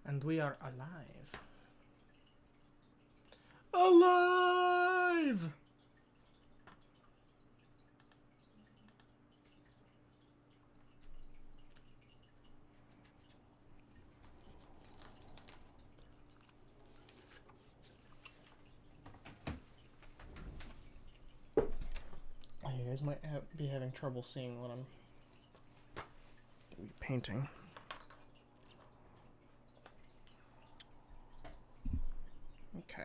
And we are alive. Alive! You guys might be having trouble seeing what I'm painting. Okay.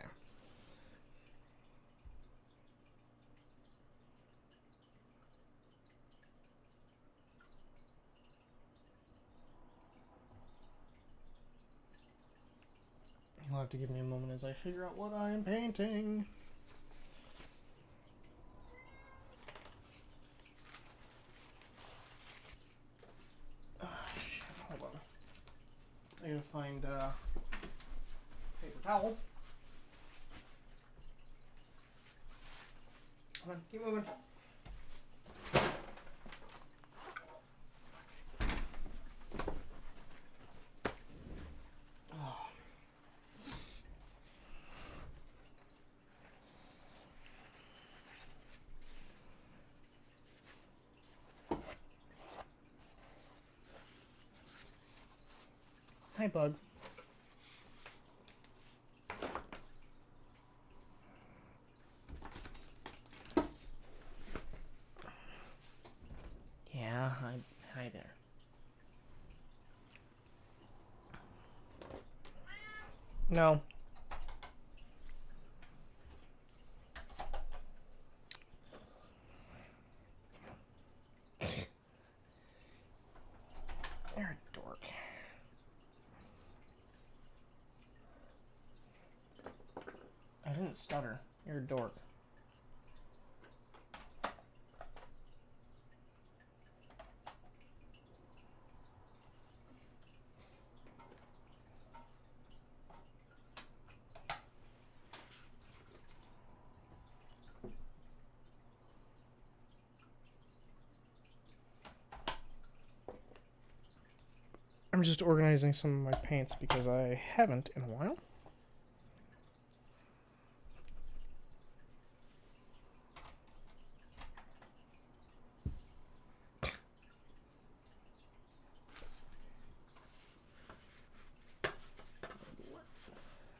You'll have to give me a moment as I figure out what I am painting. Shit, hold on. I gotta find paper towel. Come on, keep moving. Oh. Hi, bud. Yeah, hi there. No. You're a dork. I didn't stutter. You're a dork. I'm just organizing some of my paints because I haven't in a while.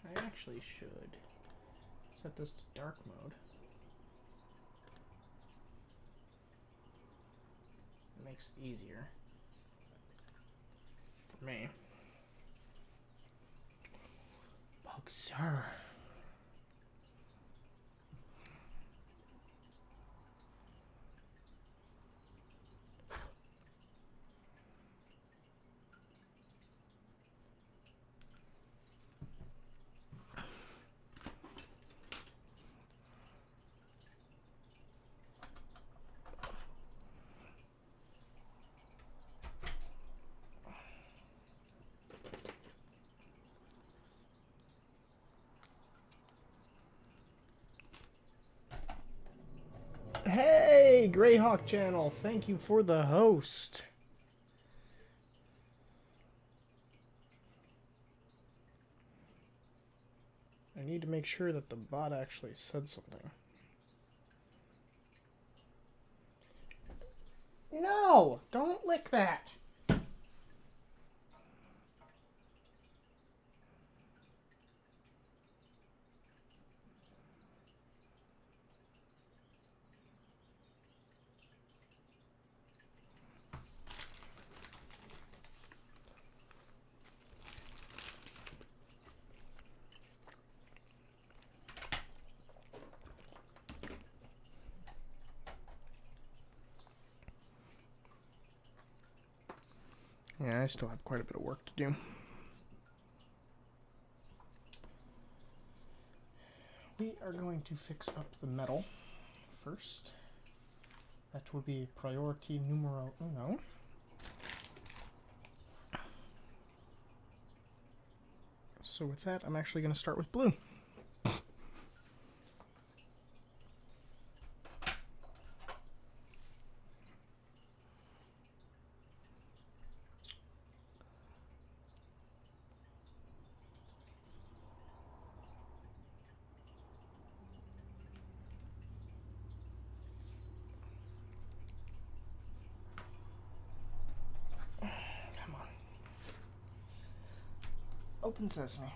I actually should set this to dark mode. It makes it easier for me. Bugser. Hey, Greyhawk Channel, thank you for the host. I need to make sure that the bot actually said something. No! Don't lick that! Yeah, I still have quite a bit of work to do. We are going to fix up the metal first. That will be priority numero uno. So with that, I'm actually going to start with blue. Open sesame.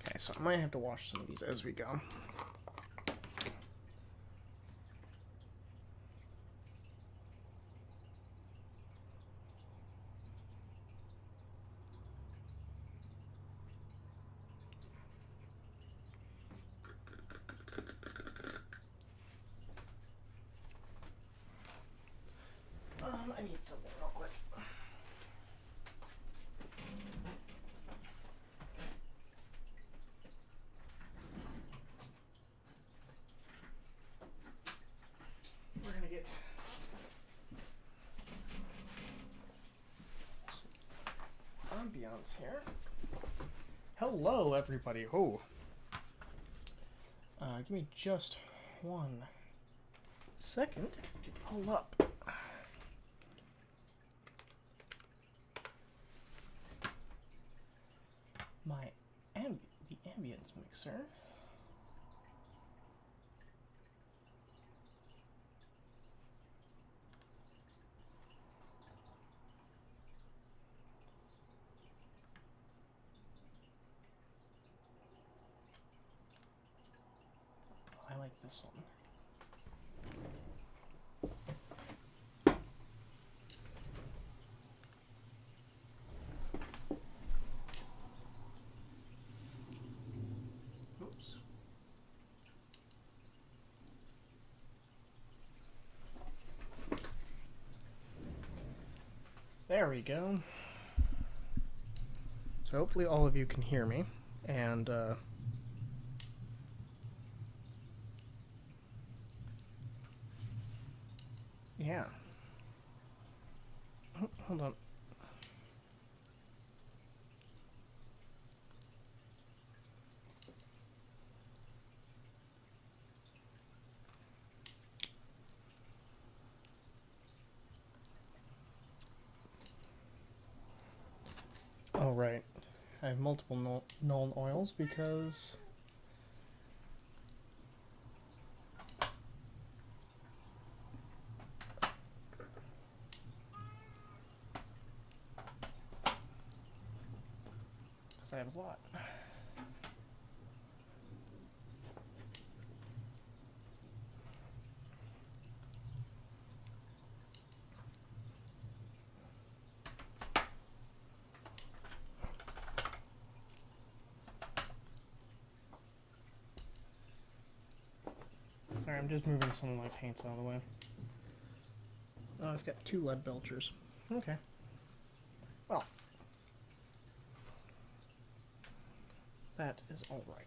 Okay, so I might have to wash some of these as we go. I need something real quick. We're gonna get ambiance here. Hello, everybody. Oh, give me just 1 second to pull up the ambience mixer. I like this one. Oops. There we go. So hopefully all of you can hear me, and yeah. Oh, hold on. Oh, right. I have multiple Nuln oils because I have a lot. Sorry, I'm just moving some of my paints out of the way. Oh, I've got 2 lead belchers. Okay. Well, that is all right.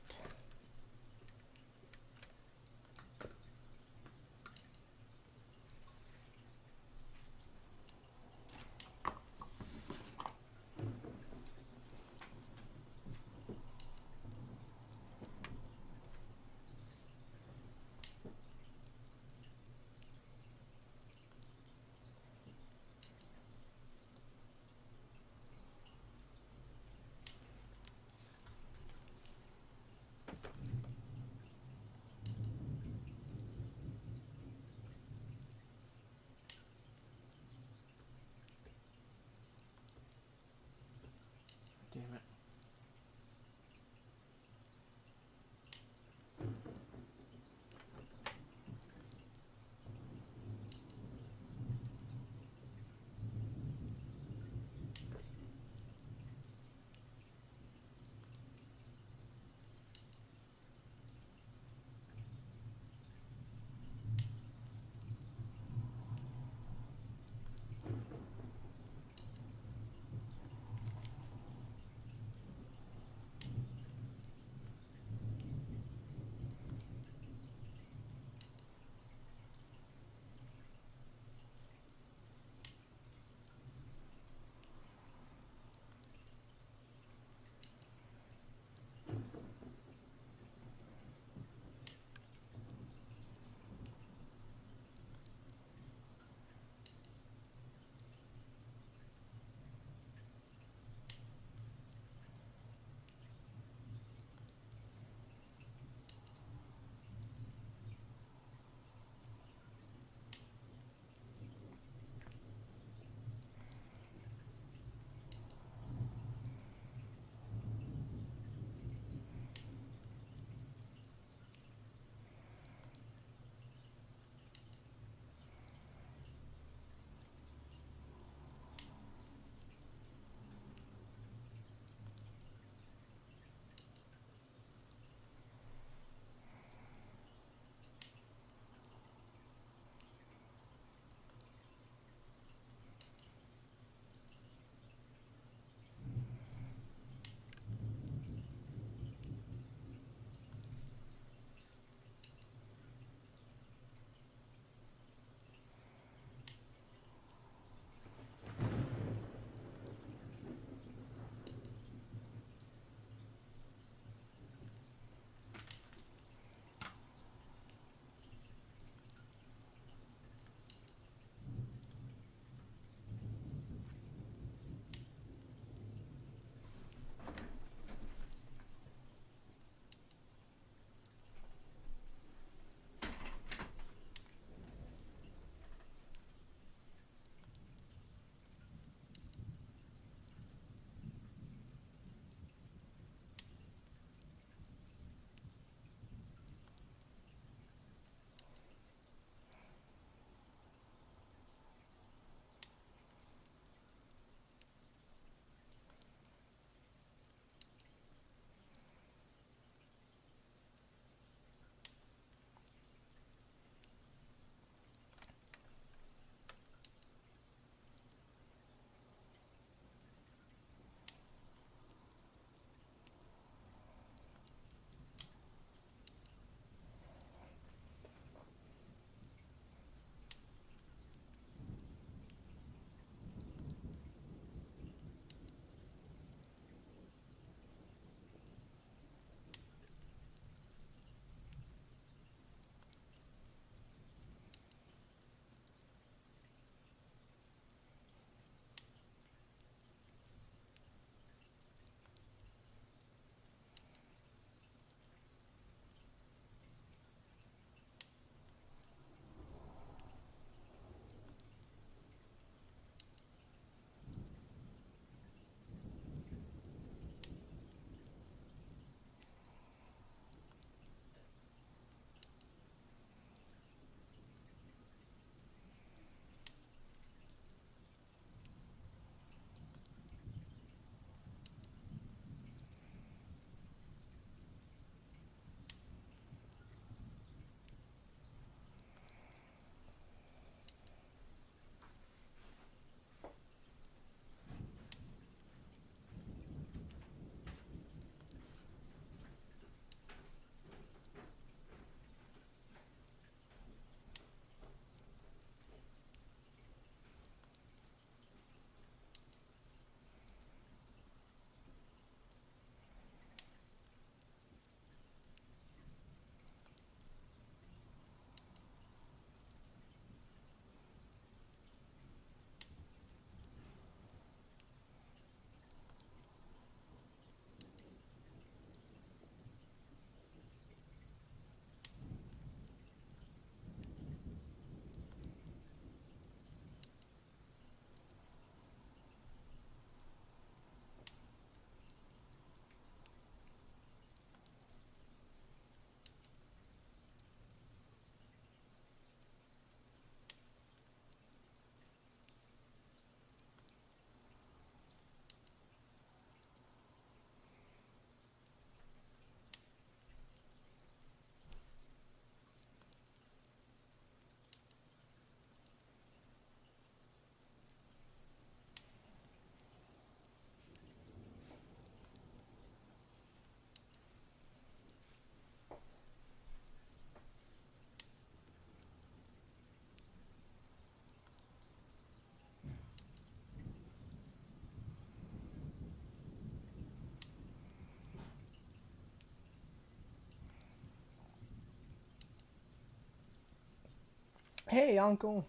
Hey, Uncle.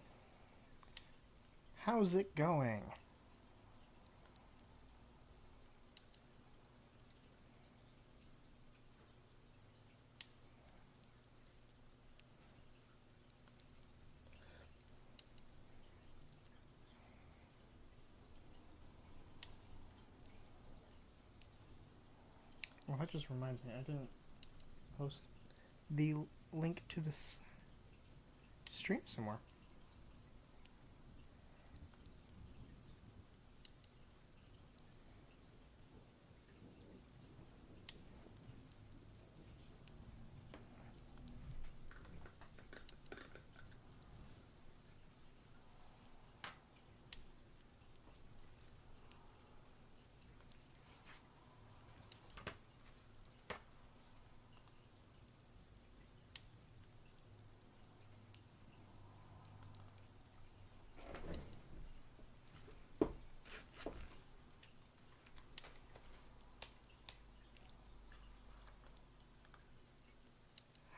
How's it going? Well, that just reminds me, I didn't post the link to this stream somewhere.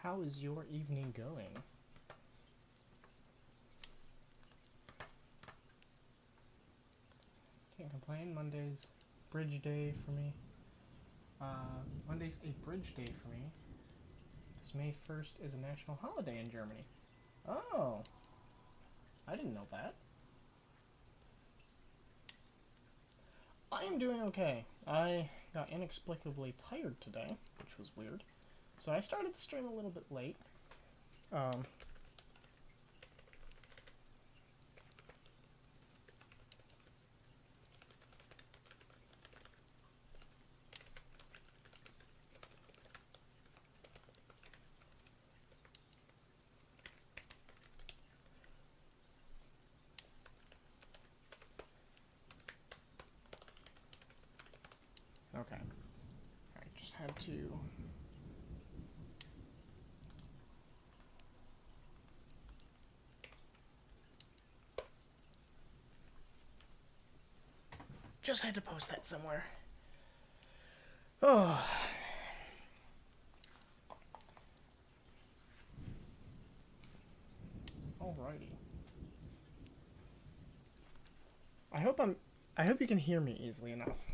How is your evening going? Can't complain. Monday's bridge day for me. Monday's a bridge day for me. Because May 1st is a national holiday in Germany. Oh! I didn't know that. I am doing okay. I got inexplicably tired today, which was weird. So I started the stream a little bit late. Okay. I just had to... Just had to post that somewhere. Oh. Alrighty. I hope you can hear me easily enough.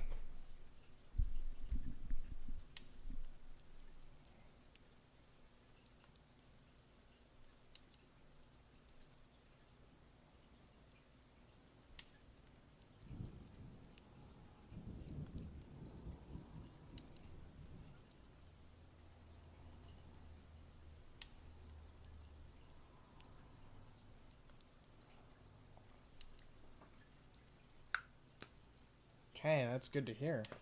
Okay, that's good to hear. So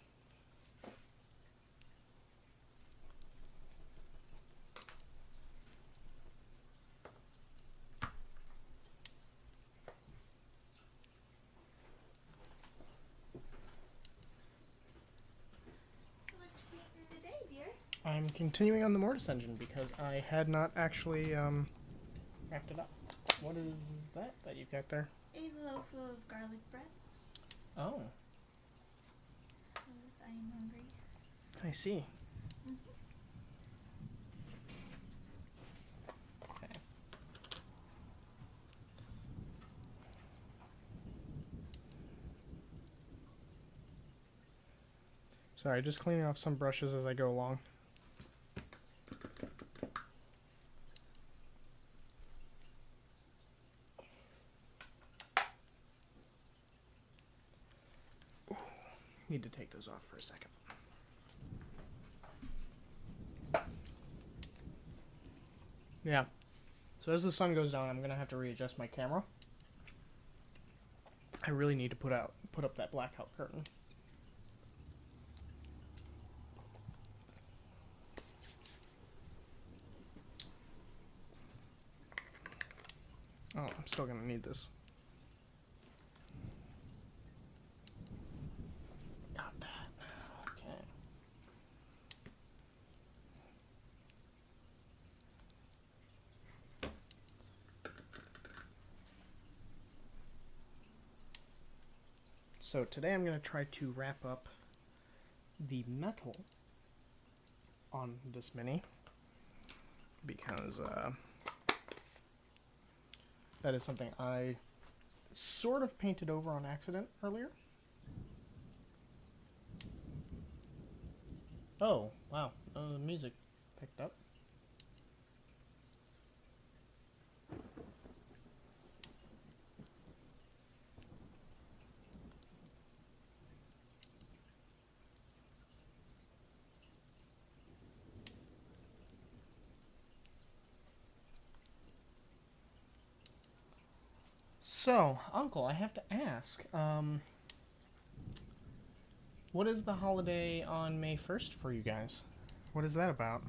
what you painting today, dear? I'm continuing on the Mortis engine because I had not actually wrapped it up. What is that you've got there? A loaf of garlic bread. Oh, Because I am hungry. I see. Mm-hmm. Okay. Sorry, just cleaning off some brushes as I go along. Ooh, need to take those off for a second. Yeah. So as the sun goes down, I'm going to have to readjust my camera. I really need to put up that blackout curtain. Oh, I'm still going to need this. Not that. Okay. So today I'm going to try to wrap up the metal on this Mini because That is something I sort of painted over on accident earlier. Oh, wow. The music picked up. So, Uncle, I have to ask, what is the holiday on May 1st for you guys? What is that about?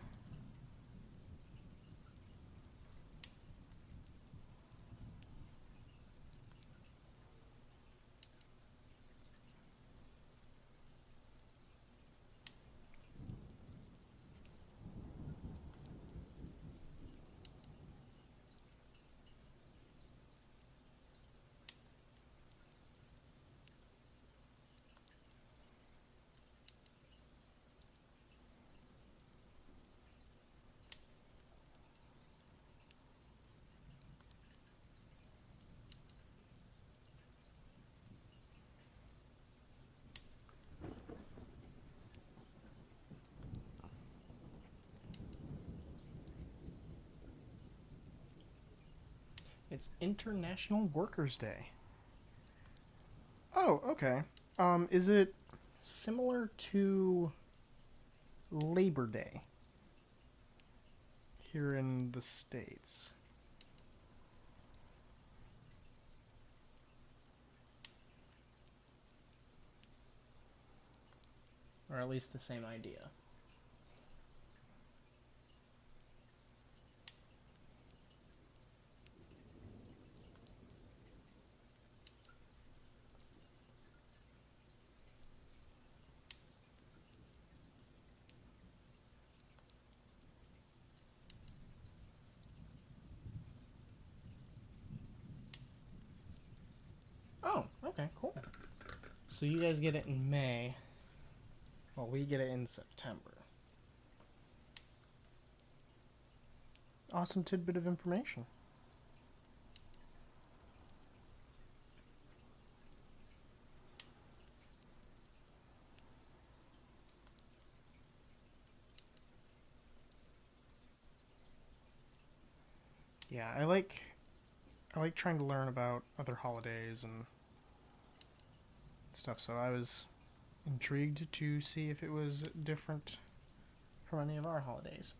It's International Workers' Day. Oh, okay. Is it similar to Labor Day here in the States? Or at least the same idea. Oh, okay, cool. So you guys get it in May. Well, we get it in September. Awesome tidbit of information. Yeah, I like trying to learn about other holidays and stuff, so I was intrigued to see if it was different from any of our holidays.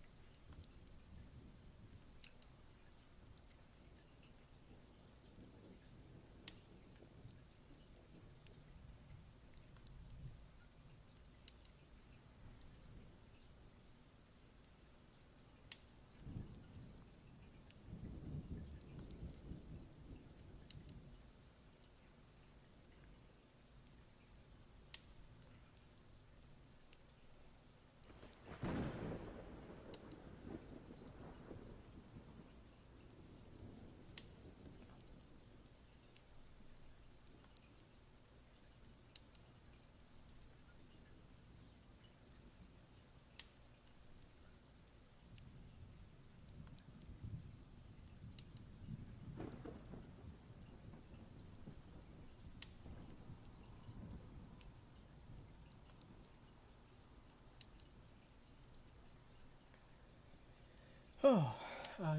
Oh,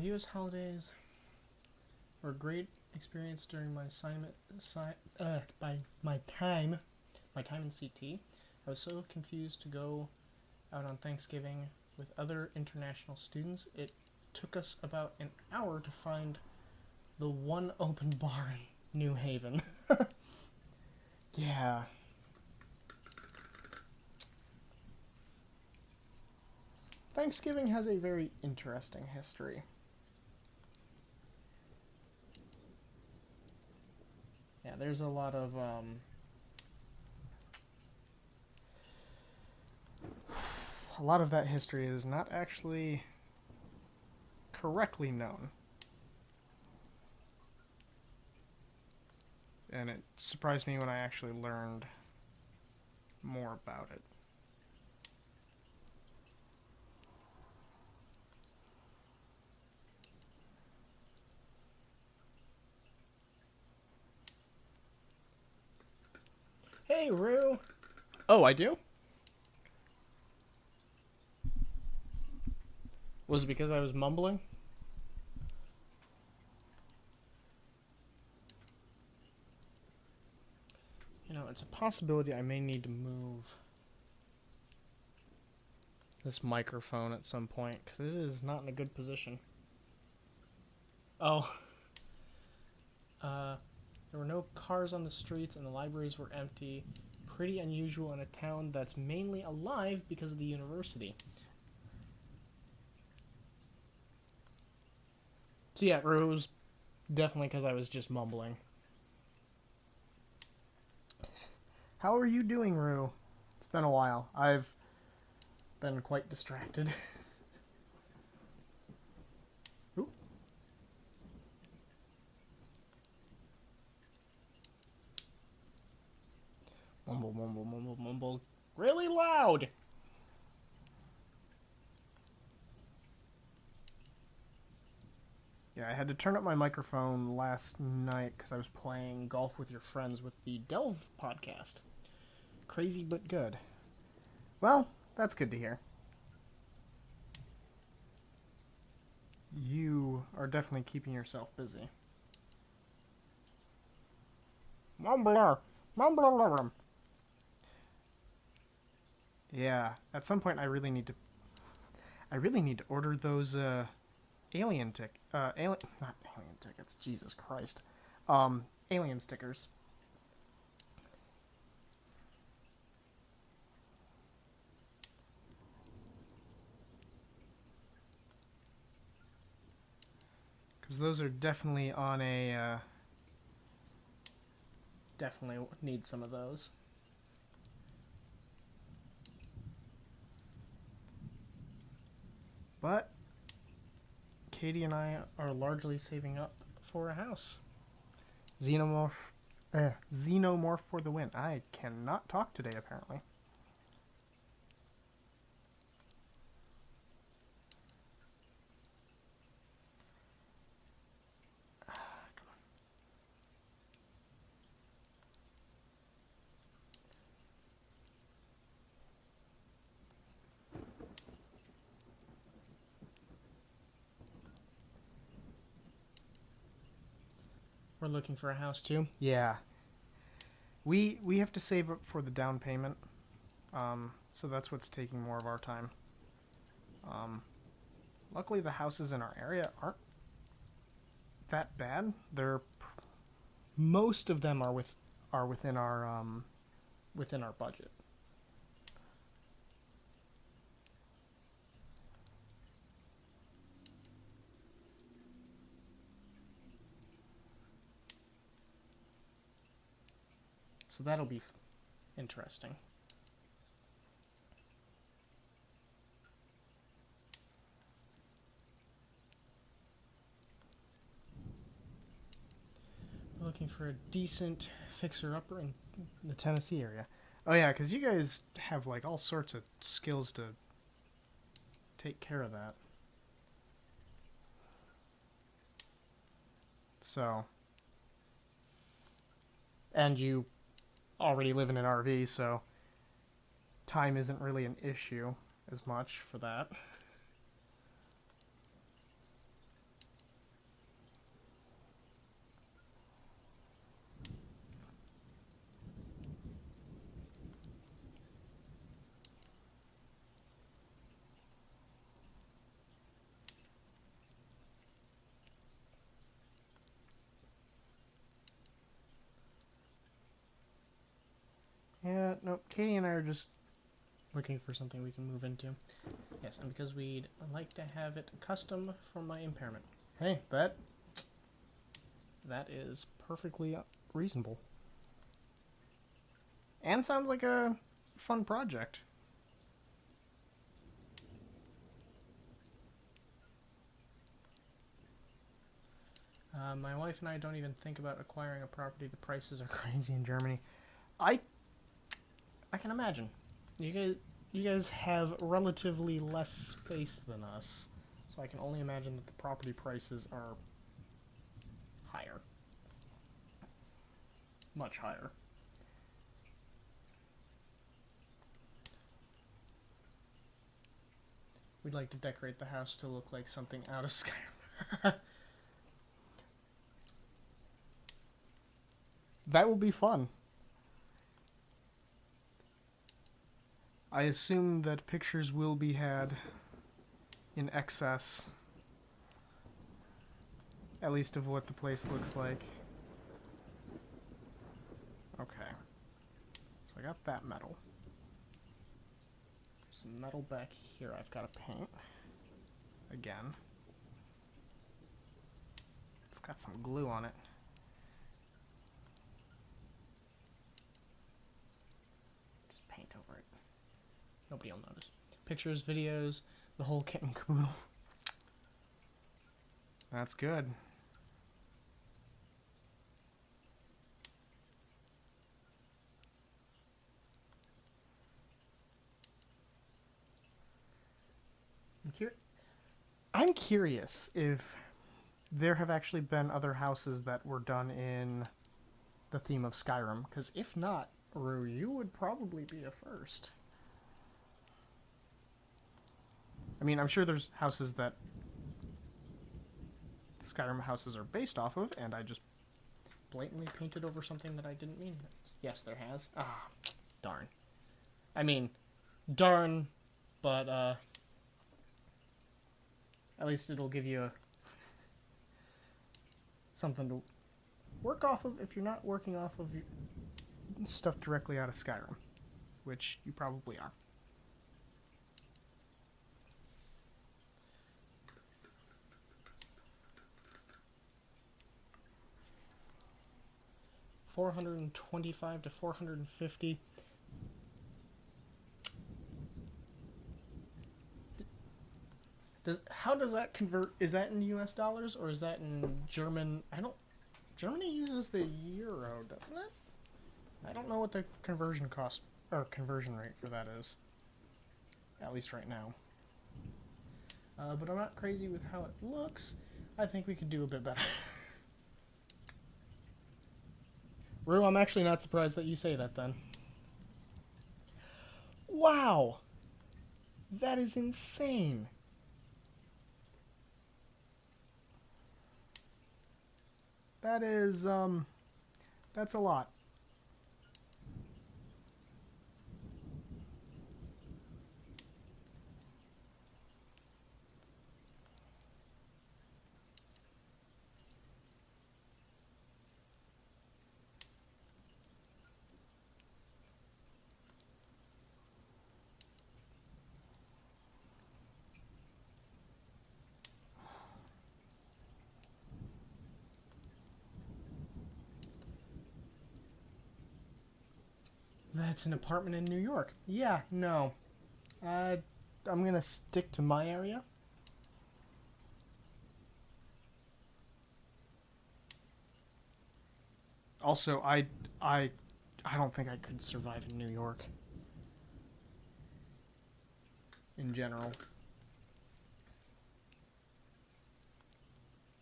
U.S. holidays were a great experience during my assignment. By my time in CT. I was so confused to go out on Thanksgiving with other international students. It took us about an hour to find the one open bar in New Haven. Yeah. Thanksgiving has a very interesting history. Yeah, there's a lot of that history is not actually correctly known. And it surprised me when I actually learned more about it. Hey, Rue. Oh, I do? Was it because I was mumbling? You know, it's a possibility I may need to move this microphone at some point, because it is not in a good position. Oh. There were no cars on the streets and the libraries were empty. Pretty unusual in a town that's mainly alive because of the university. So yeah, it was definitely because I was just mumbling. How are you doing, Rue? It's been a while. I've been quite distracted. Ooh. Mumble, mumble, mumble, mumble. Really loud! Yeah, I had to turn up my microphone last night because I was playing golf with your friends with the Delve podcast. Crazy but good. Well, that's good to hear. You are definitely keeping yourself busy. Mumbler! Mumbler! Yeah, at some point I really need to order those not alien tickets, Jesus Christ. Alien stickers. Because those are definitely on a, definitely need some of those. But Katie and I are largely saving up for a house. Xenomorph for the win. I cannot talk today, apparently. We're looking for a house too. Yeah, we have to save up for the down payment, so that's what's taking more of our time. Luckily, the houses in our area aren't that bad. Most of them are within our budget. So that'll be interesting. We're looking for a decent fixer-upper in the Tennessee area. Oh yeah, because you guys have like all sorts of skills to take care of that. So, and you already live in an RV, so time isn't really an issue as much for that. Yeah, no, Katie and I are just looking for something we can move into. Yes, and because we'd like to have it custom for my impairment. Hey, that is perfectly reasonable. And sounds like a fun project. My wife and I don't even think about acquiring a property. The prices are crazy in Germany. I can imagine. You guys have relatively less space than us, so I can only imagine that the property prices are higher. Much higher. We'd like to decorate the house to look like something out of Skyrim. That will be fun. I assume that pictures will be had in excess, at least of what the place looks like. Okay. So I got that metal. Some metal back here I've got to paint. Again. It's got some glue on it. Just paint over it. Nobody will notice. Pictures, videos, the whole kit and caboodle. That's good. I'm curious if there have actually been other houses that were done in the theme of Skyrim, because if not, Rue, you would probably be a first. I mean, I'm sure there's houses that Skyrim houses are based off of, and I just blatantly painted over something that I didn't mean. Yes, there has. Ah, darn. I mean, darn, but, at least it'll give you something to work off of if you're not working off of your stuff directly out of Skyrim, which you probably are. $425 to $450. How does that convert? Is that in US dollars or is that in German? Germany uses the euro, doesn't it? I don't know what the conversion cost or conversion rate for that is. At least right now. But I'm not crazy with how it looks. I think we could do a bit better. Rue, I'm actually not surprised that you say that then. Wow! That is insane! That is, that's a lot. That's an apartment in New York. Yeah, no. I'm gonna stick to my area. Also, I don't think I could survive in New York. In general.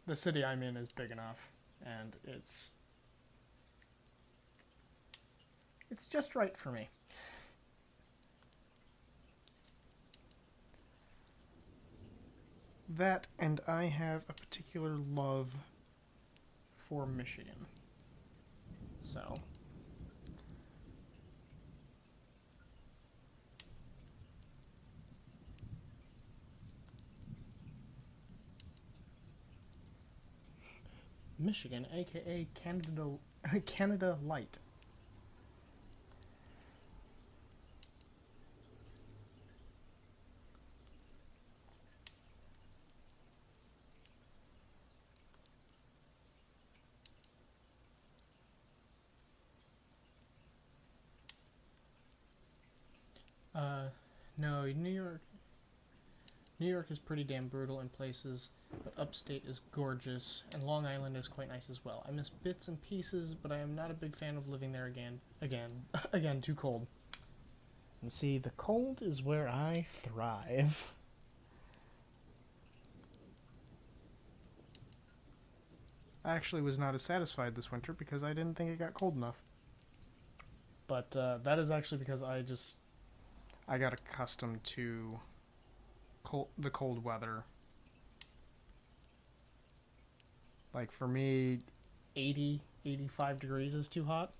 The city I'm in is big enough, and it's just right for me. That, and I have a particular love for Michigan. So, Michigan, aka Canada Light. No, New York is pretty damn brutal in places, but upstate is gorgeous, and Long Island is quite nice as well. I miss bits and pieces, but I am not a big fan of living there again, too cold. And see, the cold is where I thrive. I actually was not as satisfied this winter because I didn't think it got cold enough. But that is actually because I got accustomed to the cold weather. Like for me, 80, 85 degrees is too hot.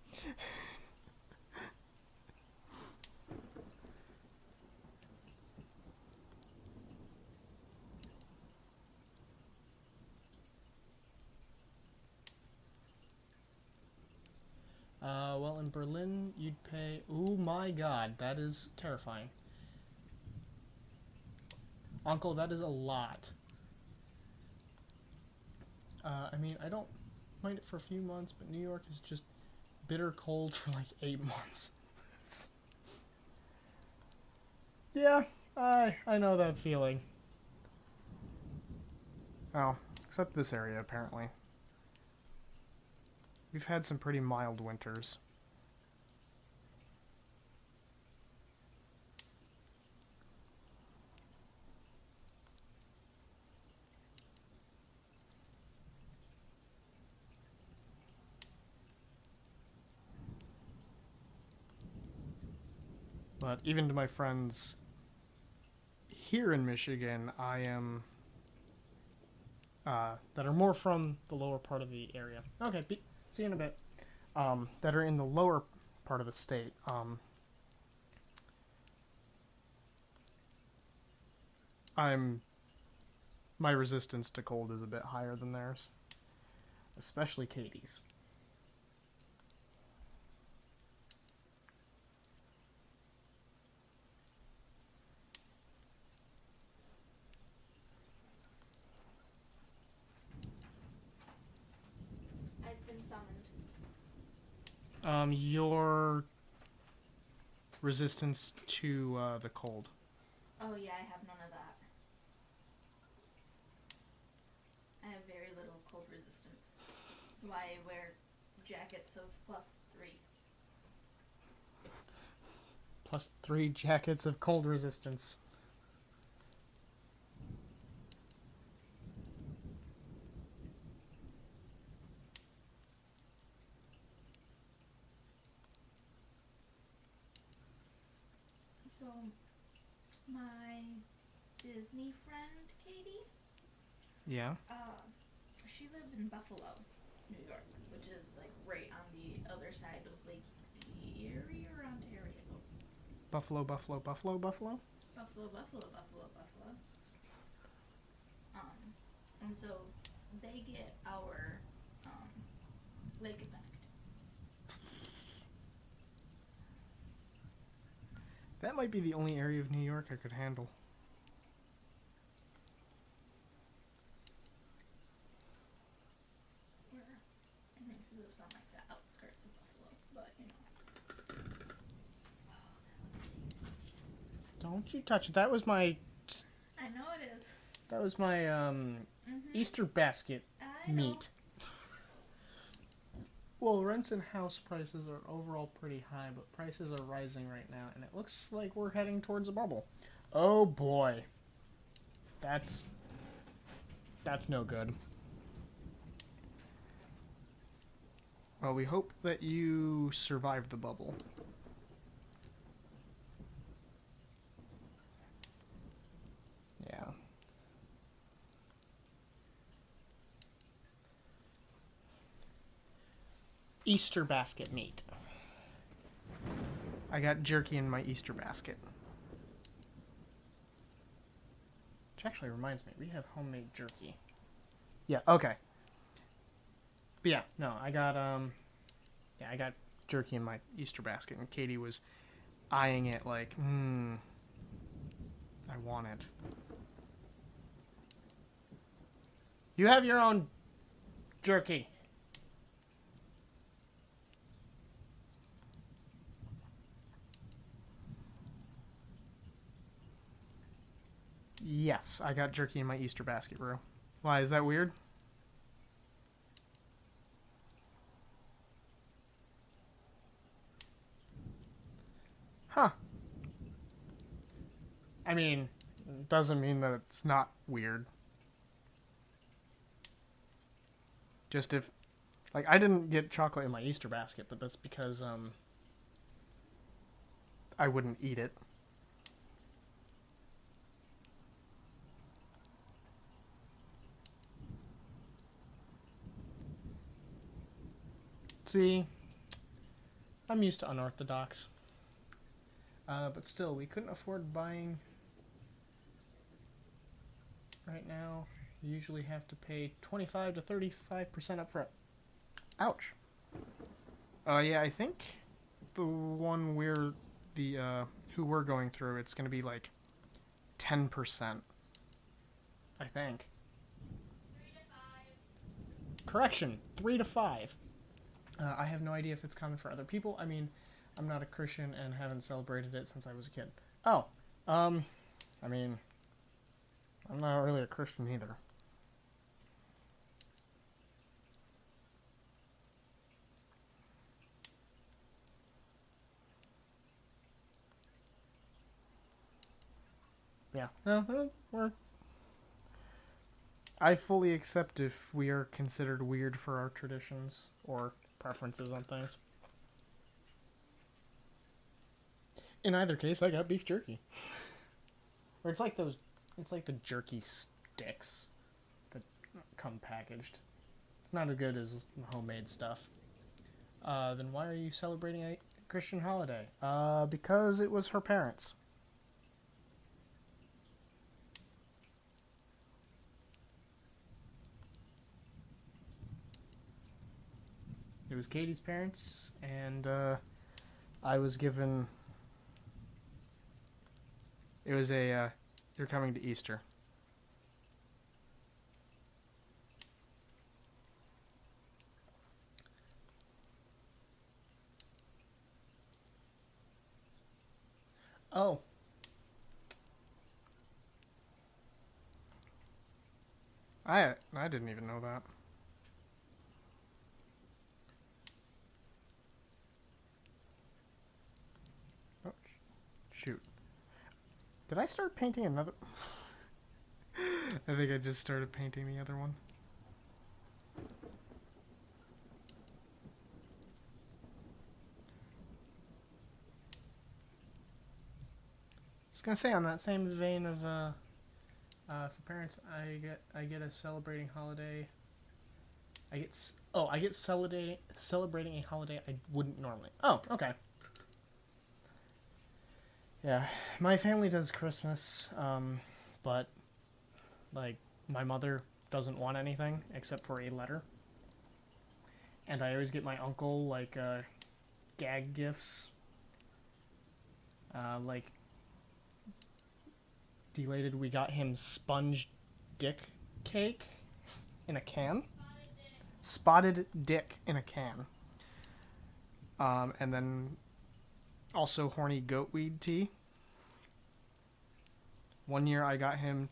Well, in Berlin, you'd pay... Oh my god, that is terrifying. Uncle, that is a lot. I mean, I don't mind it for a few months, but New York is just bitter cold for like 8 months. Yeah, I know that feeling. Oh, except this area, apparently. We've had some pretty mild winters. But even to my friends here in Michigan, I am... that are more from the lower part of the area. Okay, see you in a bit. That are in the lower part of the state. My resistance to cold is a bit higher than theirs. Especially Katie's. I've been summoned. Your resistance to the cold. Oh yeah, I have none of that. I have very little cold resistance. That's why I wear jackets of +3. +3 jackets of cold resistance. So, my Disney friend, Katie, Yeah. she lives in Buffalo, New York, which is like right on the other side of Lake Erie or Ontario. Buffalo, Buffalo, Buffalo, Buffalo? Buffalo, Buffalo, Buffalo, Buffalo. And so they get our lake effect. That might be the only area of New York I could handle. Where I think she lives on like the outskirts of Buffalo, but you know. Don't you touch it. That was my... I know it is. That was my, Easter basket meat. Well, rents and house prices are overall pretty high, but prices are rising right now, and it looks like we're heading towards a bubble. Oh boy. That's no good. Well, we hope that you survive the bubble. Yeah. Easter basket meat. I got jerky in my Easter basket. Which actually reminds me, we have homemade jerky. Yeah, okay. But yeah, no, I got jerky in my Easter basket, and Katie was eyeing it like, I want it. You have your own jerky. Yes, I got jerky in my Easter basket, bro. Why, is that weird? Huh. I mean, doesn't mean that it's not weird. Just if... Like, I didn't get chocolate in my Easter basket, but that's because, I wouldn't eat it. See, I'm used to unorthodox. But still, we couldn't afford buying right now. You usually have to pay 25 to 35% up front. Ouch. Yeah, I think the one who we're going through, it's going to be like 10%. I think. 3 to 5. Correction, 3 to 5. I have no idea if it's common for other people. I mean, I'm not a Christian and haven't celebrated it since I was a kid. Oh, I mean, I'm not really a Christian either. Yeah, no, I fully accept if we are considered weird for our traditions or preferences on things. In either case, I got beef jerky. Or it's like the jerky sticks that come packaged. It's not as good as homemade stuff. Then why are you celebrating a Christian holiday? Because it was her parents. It was Katie's parents, and I was given. It was a. You're coming to Easter. Oh. I didn't even know that. Oh, shoot. Did I start painting another? I think I just started painting the other one. I was gonna say, on that same vein of for parents, I get a celebrating holiday. I get celebrating a holiday I wouldn't normally. Oh, okay. Yeah, my family does Christmas, but like my mother doesn't want anything except for a letter, and I always get my uncle like gag gifts, like Delated. We got him sponge dick cake in a can. Spotted dick in a can. And then also horny goatweed tea. One year I got him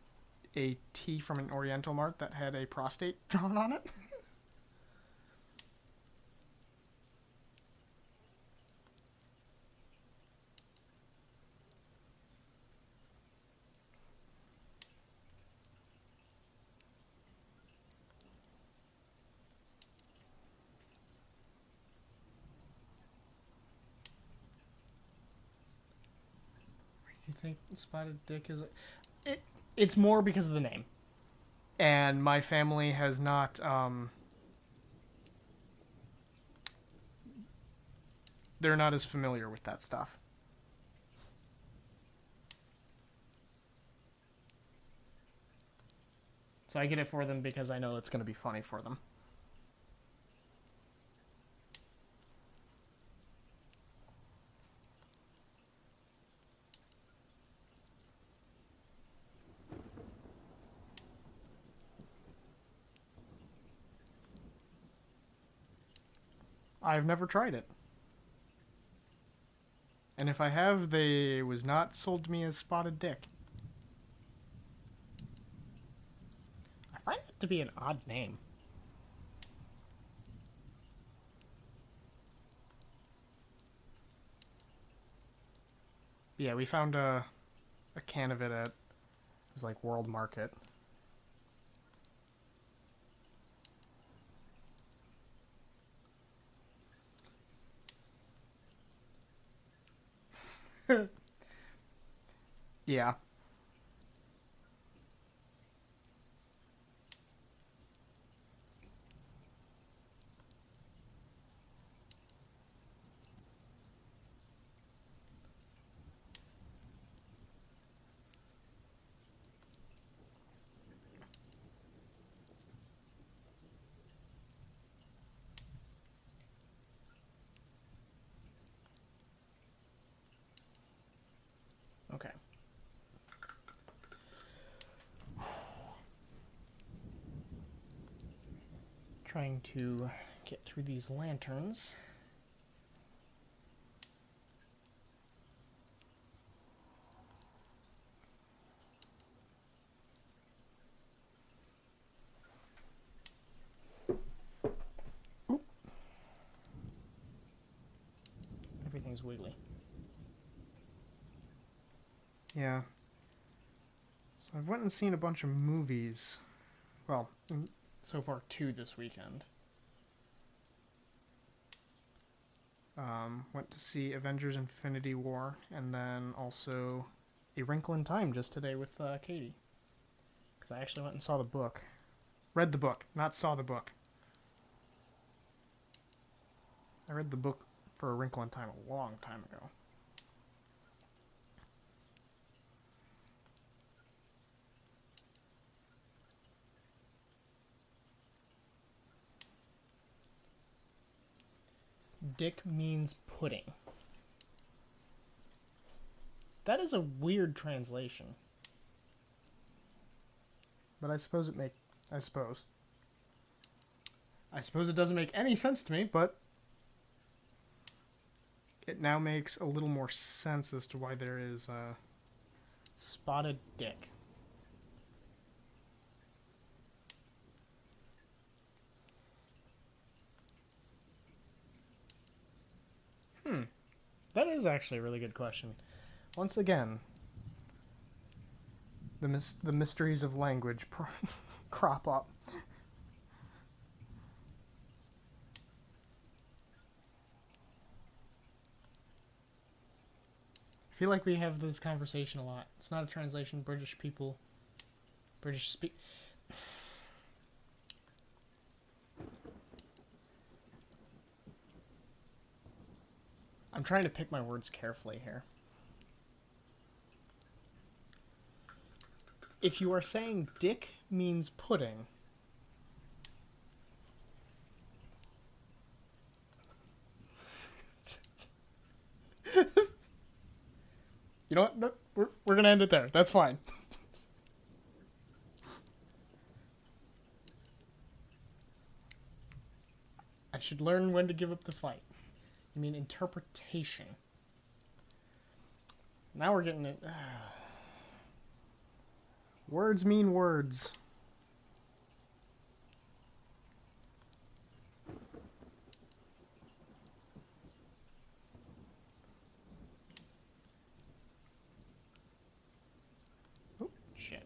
a tea from an Oriental Mart that had a prostate drawn on it. You think spotted dick is... It's more because of the name. And my family has not... they're not as familiar with that stuff. So I get it for them because I know it's going to be funny for them. I've never tried it. And if I have, it was not sold to me as spotted dick. I find it to be an odd name. Yeah, we found a can of it at, it was like World Market. Yeah. Trying to get through these lanterns. Oop. Everything's wiggly. Yeah. So I've went and seen a bunch of movies. Well, so far 2 this weekend. Went to see Avengers Infinity War, and then also A Wrinkle in Time just today with Katie. Because I actually went and saw the book. Read the book, not saw the book. I read the book for A Wrinkle in Time a long time ago. Dick means pudding. That is a weird translation. But I suppose it doesn't make any sense to me, but it now makes a little more sense as to why there is a spotted dick. That is actually a really good question. Once again, the mysteries of language crop up. I feel like we have this conversation a lot. It's not a translation. British speak. I'm trying to pick my words carefully here. If you are saying dick means pudding, you know what? No, we're going to end it there. That's fine. I should learn when to give up the fight. You mean interpretation. Now we're getting it. Words mean words. Oh, shit.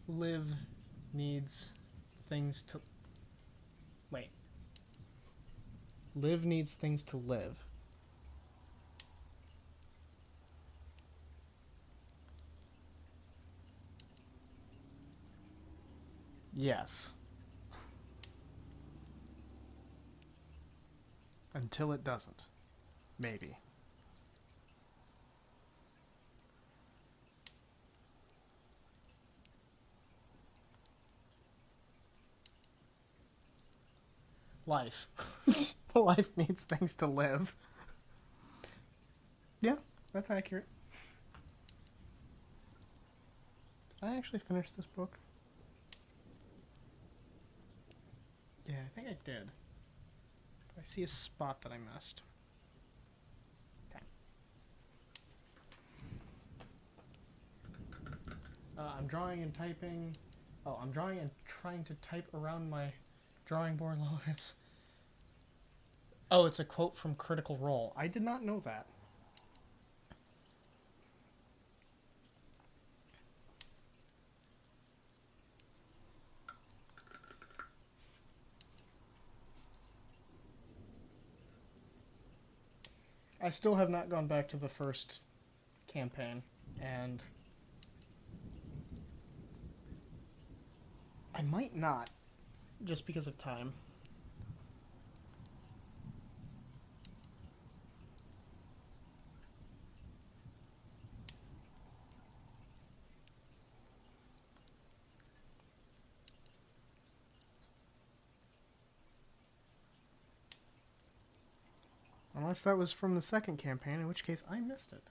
Live needs things to... Wait. Live needs things to live. Yes. Until it doesn't. Maybe. Life. Life needs things to live. Yeah, that's accurate. Did I actually finish this book? Yeah, I think I did. I see a spot that I missed. Okay. I'm drawing and typing. Oh, I'm drawing and trying to type around my drawing board lines. Oh, it's a quote from Critical Role. I did not know that. I still have not gone back to the first campaign, and I might not, just because of time. Unless that was from the second campaign, in which case I missed it.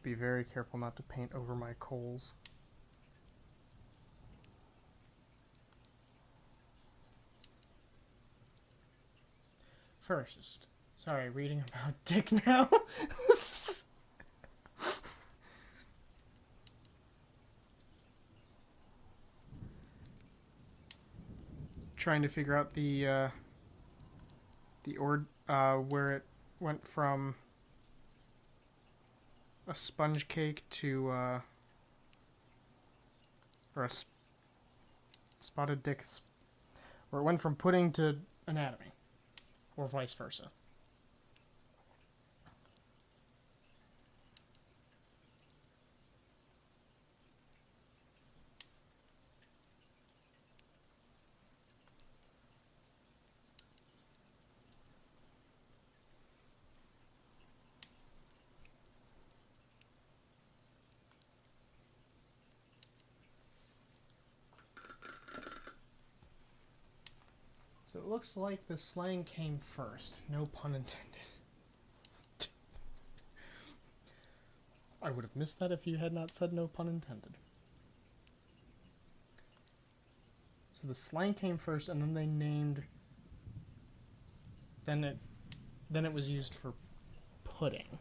Be very careful not to paint over my coals. First, sorry, reading about Dick now. Trying to figure out where it went from a sponge cake to or a spotted dick, where it went from pudding to anatomy, or vice versa. So it looks like the slang came first. No pun intended. I would have missed that if you had not said no pun intended. So the slang came first, and then they named... Then it was used for pudding.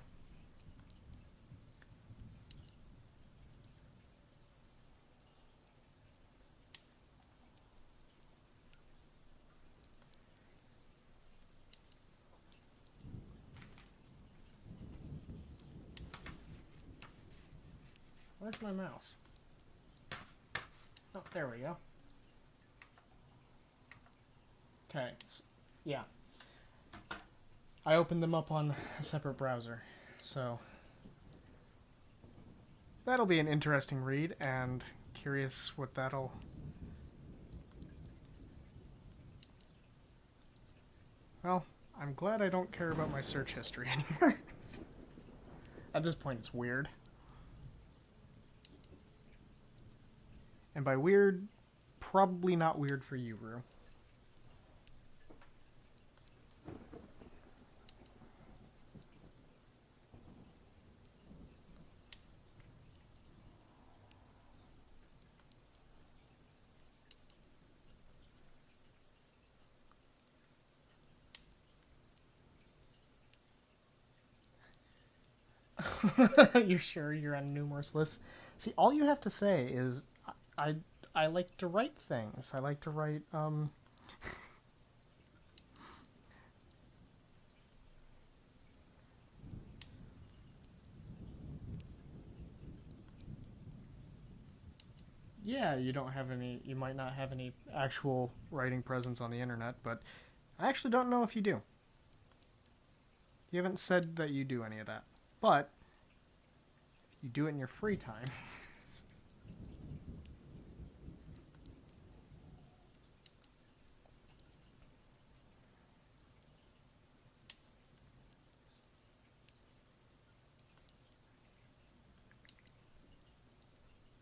Where's my mouse? Oh, there we go. Okay, yeah. I opened them up on a separate browser, so that'll be an interesting read, and curious what that'll... Well, I'm glad I don't care about my search history anymore. At this point, it's weird. And by weird, probably not weird for you, Rue. You're sure you're on numerous lists? See, all you have to say is, I like to write things. I like to write, Yeah, you might not have any actual writing presence on the internet, but I actually don't know if you do. You haven't said that you do any of that. But you do it in your free time.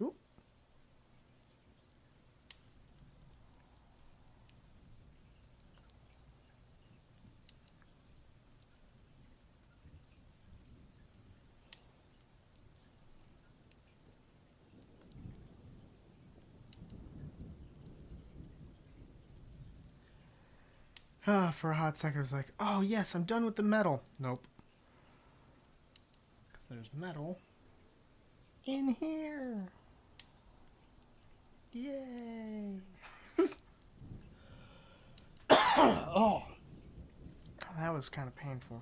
Oop. For a hot second, I was like, oh yes, I'm done with the metal. Nope. Because there's metal in here. Yay. Oh. That was kind of painful.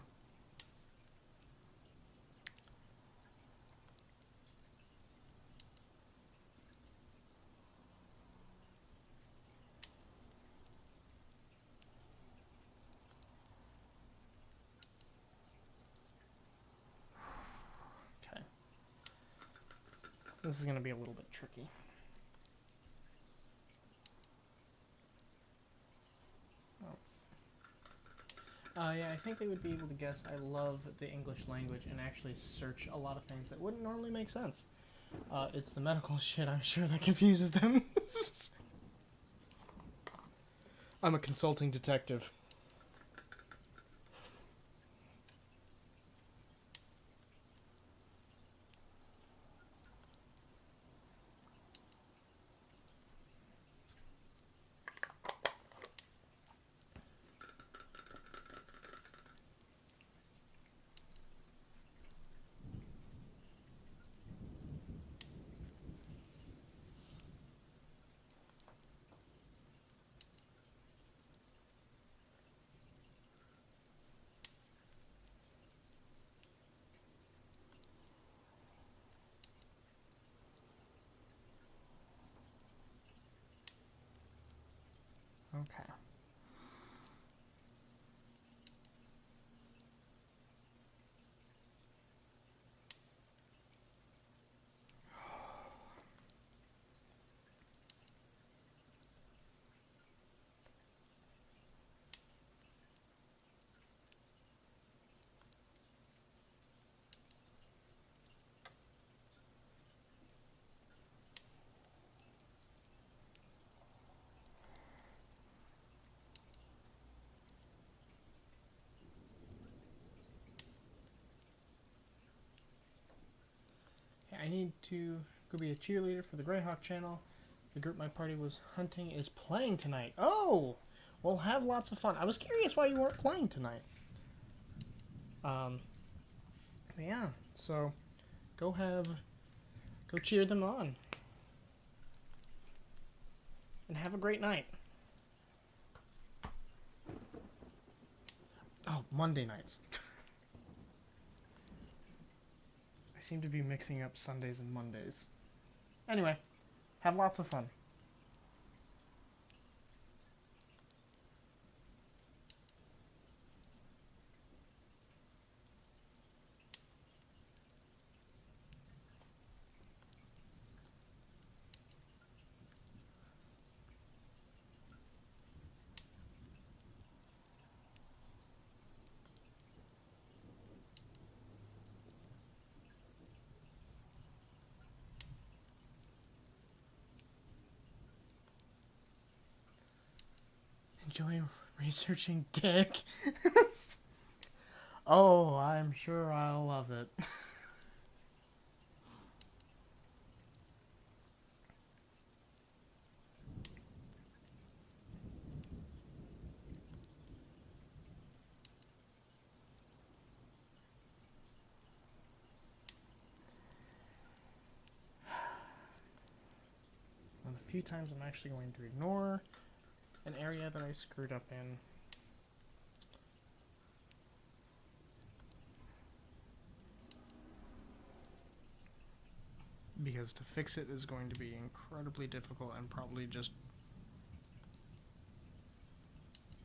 This is going to be a little bit tricky. Yeah, I think they would be able to guess I love the English language and actually search a lot of things that wouldn't normally make sense. It's the medical shit, I'm sure, that confuses them. I'm a consulting detective. Okay. I need to go be a cheerleader for the Greyhawk channel. The group my party was hunting is playing tonight. Oh! We'll have lots of fun. I was curious why you weren't playing tonight. Yeah, so go cheer them on. And have a great night. Oh, Monday nights. I seem to be mixing up Sundays and Mondays. Anyway, have lots of fun. Enjoy researching dick. Oh, I'm sure I'll love it. One of the few times I'm actually going to ignore an area that I screwed up in. Because to fix it is going to be incredibly difficult and probably just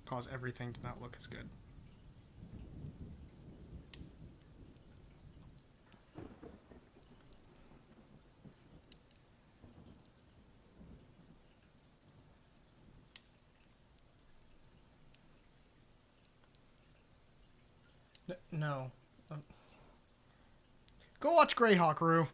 cause everything to not look as good. No. Go watch Greyhawk, Rue.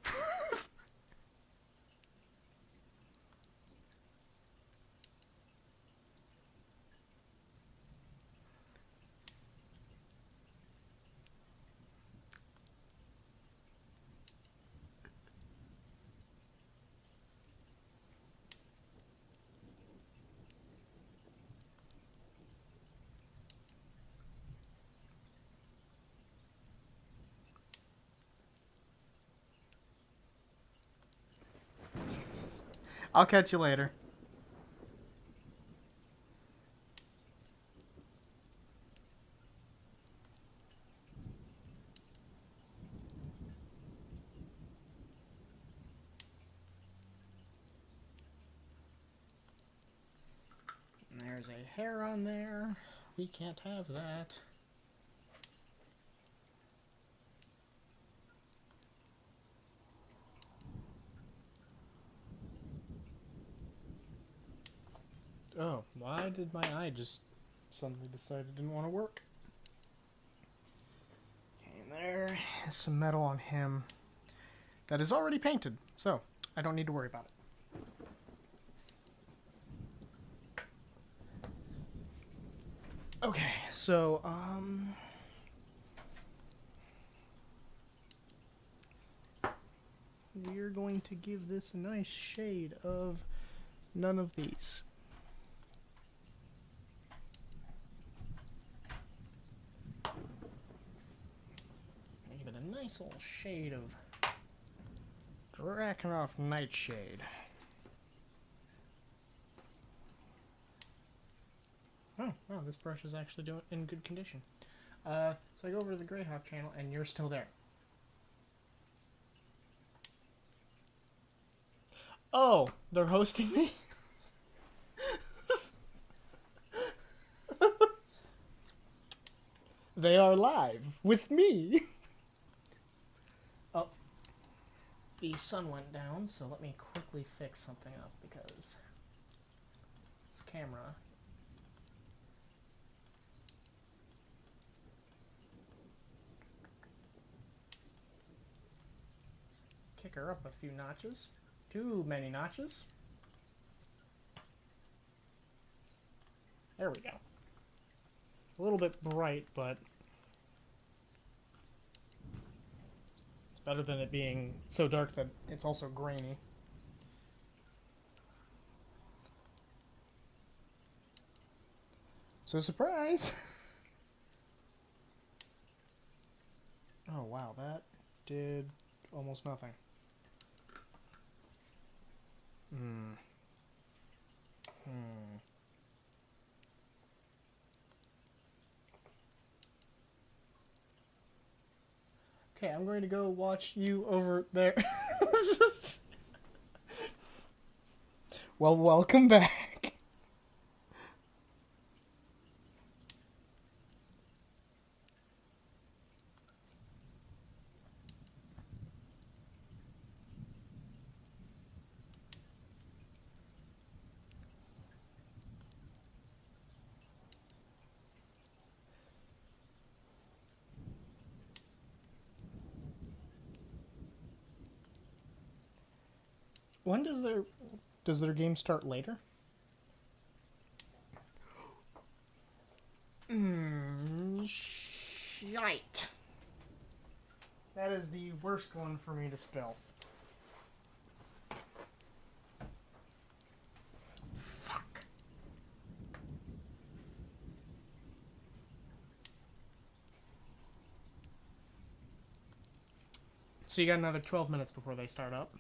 I'll catch you later. And there's a hair on there. We can't have that. Why did my eye just suddenly decide it didn't want to work? Okay, and there is some metal on him that is already painted, so I don't need to worry about it. Okay, so, we're going to give this a nice shade of none of these. Give it a nice little shade of Drakenhof Nightshade. Oh, wow, this brush is actually in good condition. So I go over to the Greyhawk channel, and you're still there. Oh, they're hosting me? They are live with me. Oh, the sun went down, so let me quickly fix something up because this camera. Kick her up a few notches. Too many notches. There we go. A little bit bright, but it's better than it being so dark that it's also grainy. So surprise! Oh wow, that did almost nothing. Okay, I'm going to go watch you over there. Well, welcome back. When does their game start later? Shite. That is the worst one for me to spill. Fuck. So you got another 12 minutes before they start up.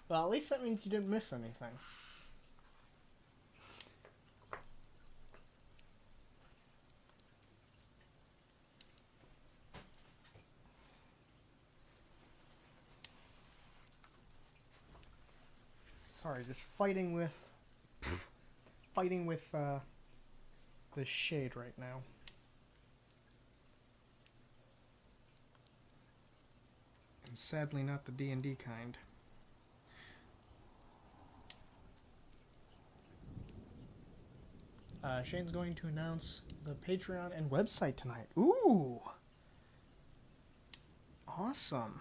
Well, at least that means you didn't miss anything. Sorry, just fighting with this shade right now. And sadly not the D&D kind. Shane's going to announce the Patreon and website tonight. Ooh! Awesome.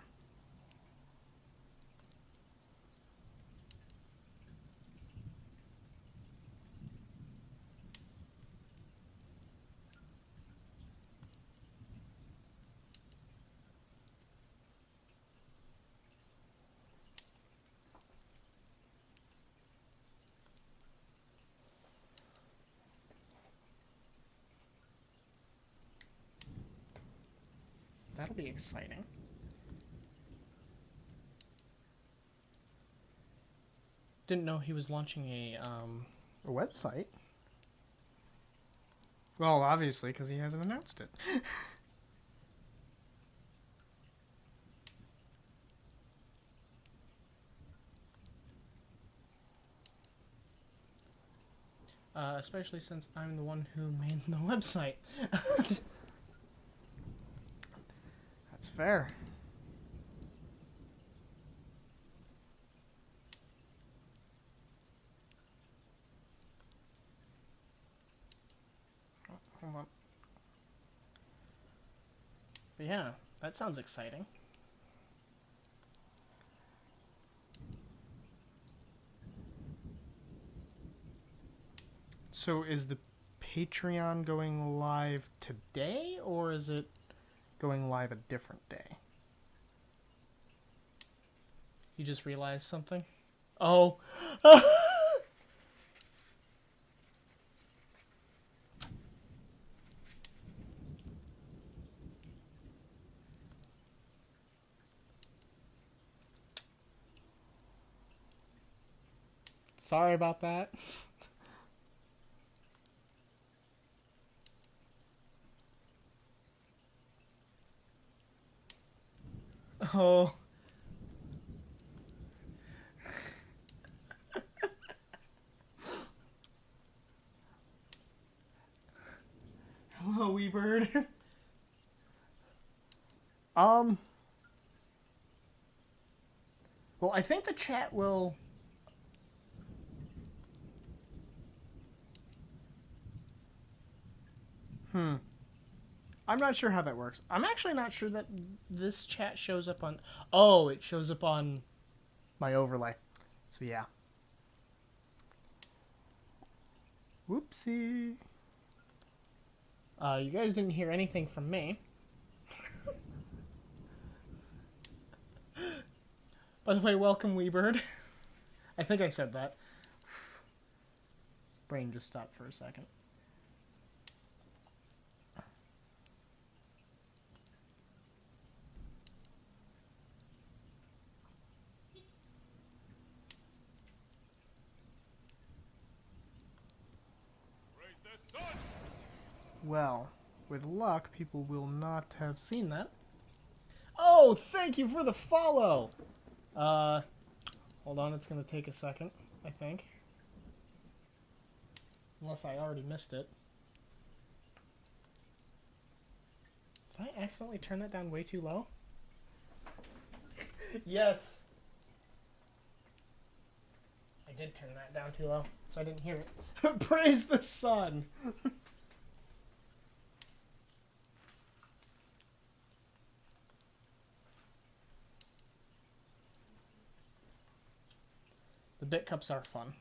That'll be exciting. Didn't know he was launching a website. Well, obviously, because he hasn't announced it. Especially since I'm the one who made the website. That's fair. Oh, hold on. But yeah, that sounds exciting. So is the Patreon going live today, or is it going live a different day? You just realized something? Oh. Sorry about that. Oh. Hello, wee bird. Well, I think the chat will... I'm not sure how that works. I'm actually not sure that this chat shows up on... Oh, it shows up on my overlay. So, yeah. Whoopsie. You guys didn't hear anything from me. By the way, welcome, Weebird. I think I said that. Brain just stopped for a second. Well, with luck, people will not have seen that. Oh, thank you for the follow! Hold on, it's gonna take a second, I think. Unless I already missed it. Did I accidentally turn that down way too low? Yes! I did turn that down too low, so I didn't hear it. Praise the sun! The bit cups are fun.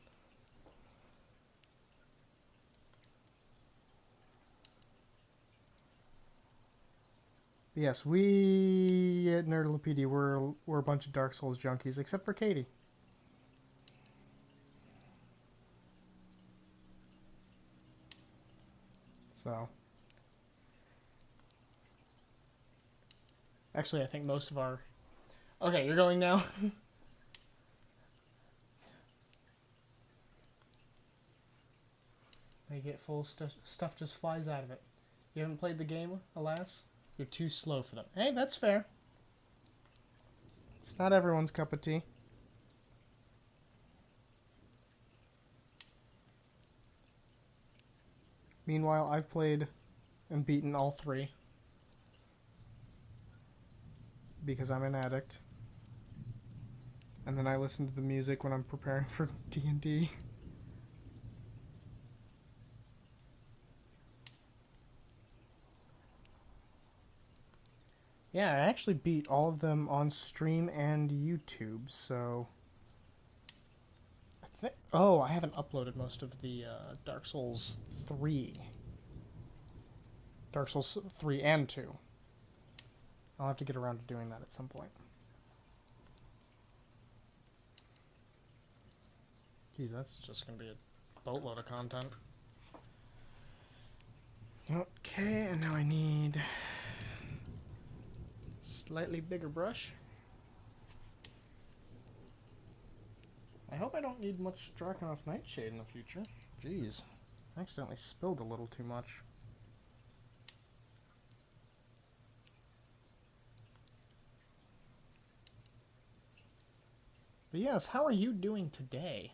Yes, we at NerdoloPD we're a bunch of Dark Souls junkies, except for Katie. So, actually, I think most of our... Okay, you're going now? They get full stuff just flies out of it. You haven't played the game, alas? You're too slow for them. Hey, that's fair. It's not everyone's cup of tea. Meanwhile, I've played and beaten all 3. Because I'm an addict. And then I listen to the music when I'm preparing for D&D. Yeah, I actually beat all of them on stream and YouTube, so... Oh, I haven't uploaded most of the Dark Souls 3. Dark Souls 3 and 2. I'll have to get around to doing that at some point. Geez, that's just going to be a boatload of content. Okay, and now I need... slightly bigger brush. I hope I don't need much Drakenhof Nightshade in the future. Jeez, I accidentally spilled a little too much. But yes, how are you doing today?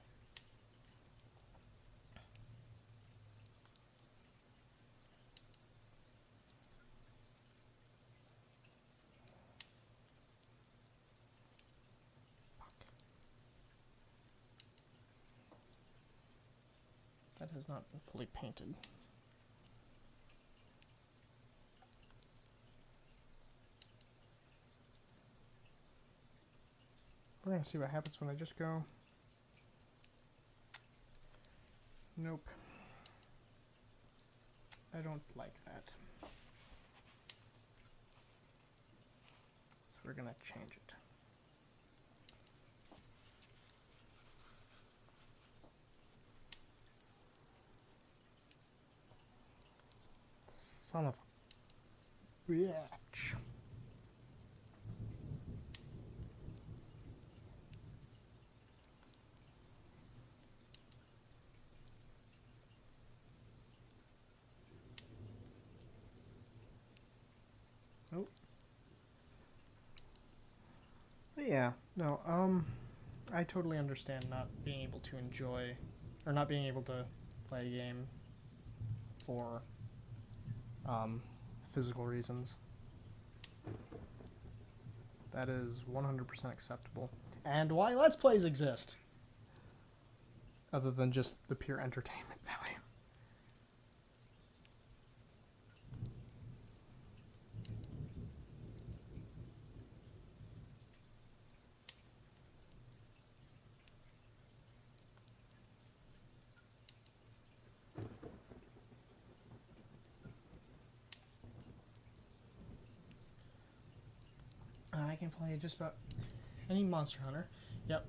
That has not been fully painted. We're gonna see what happens when I just go. Nope. I don't like that. So we're gonna change it. Son of a bitch. Nope. But yeah, no, I totally understand not being able to enjoy, or not being able to play a game for, physical reasons. That is 100% acceptable. And why Let's Plays exist. Other than just the pure entertainment value. I can play just about any Monster Hunter. Yep,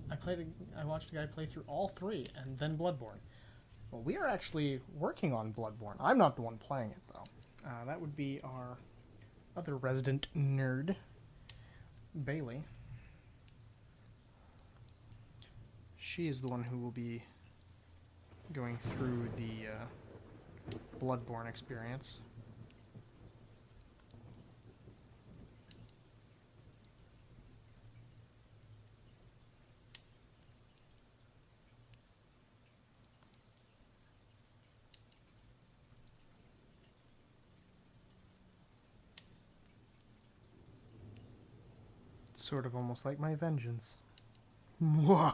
I watched a guy play through all three, and then Bloodborne. Well, we are actually working on Bloodborne. I'm not the one playing it, though. That would be our other resident nerd, Bailey. She is the one who will be going through the Bloodborne experience. Sort of almost like my vengeance. Yeah,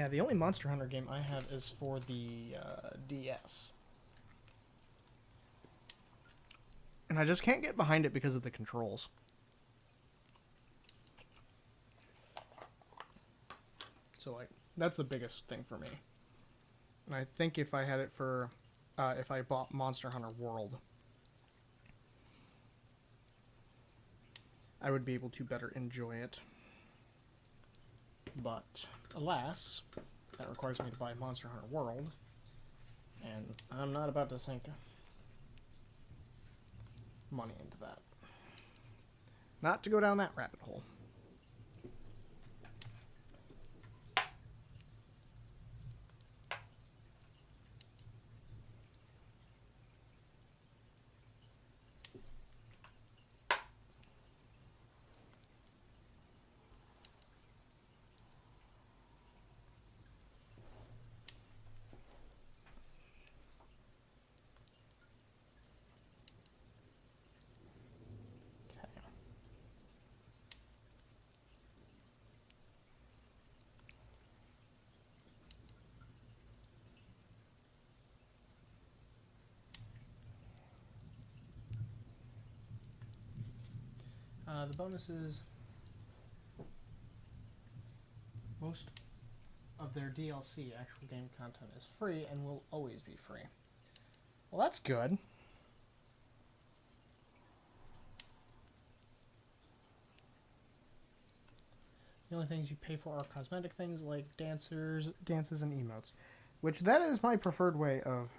the only Monster Hunter game I have is for the DS. And I just can't get behind it because of the controls. So, like, that's the biggest thing for me. And I think if I had it for, if I bought Monster Hunter World, I would be able to better enjoy it. But, alas, that requires me to buy Monster Hunter World, and I'm not about to sink money into that. Not to go down that rabbit hole. The bonuses, most of their DLC, actual game content, is free and will always be free. Well, that's good. The only things you pay for are cosmetic things like dances, and emotes, which that is my preferred way of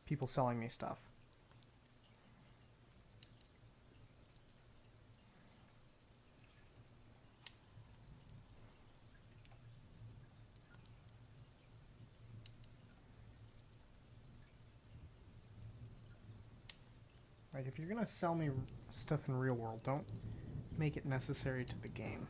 people selling me stuff. Like, if you're gonna sell me stuff in real world, don't make it necessary to the game.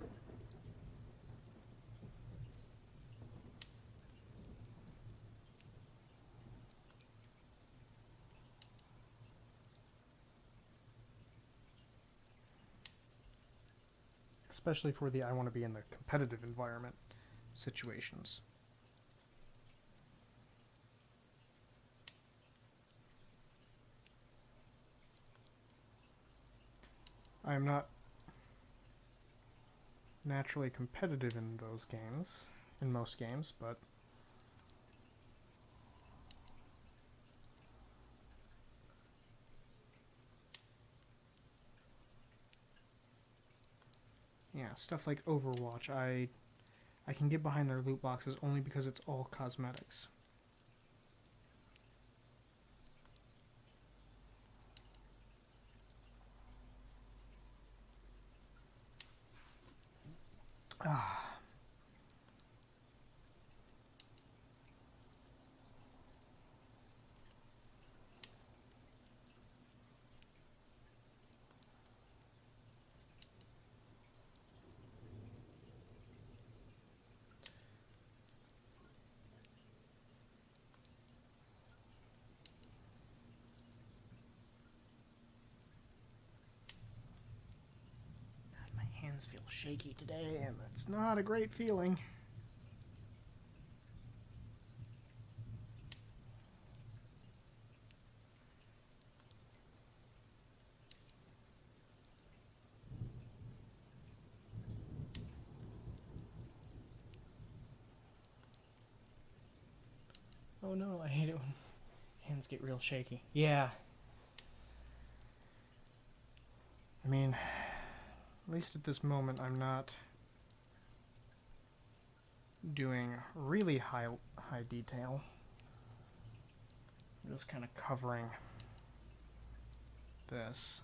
Especially for the I want to be in the competitive environment situations. I am not naturally competitive in those games, in most games, but yeah, stuff like Overwatch, I can get behind their loot boxes only because it's all cosmetics. Ah. My hands feel shaky today, and that's not a great feeling. Oh no, I hate it when hands get real shaky. Yeah. I mean, at least at this moment, I'm not doing really high detail. I'm just kind of covering this.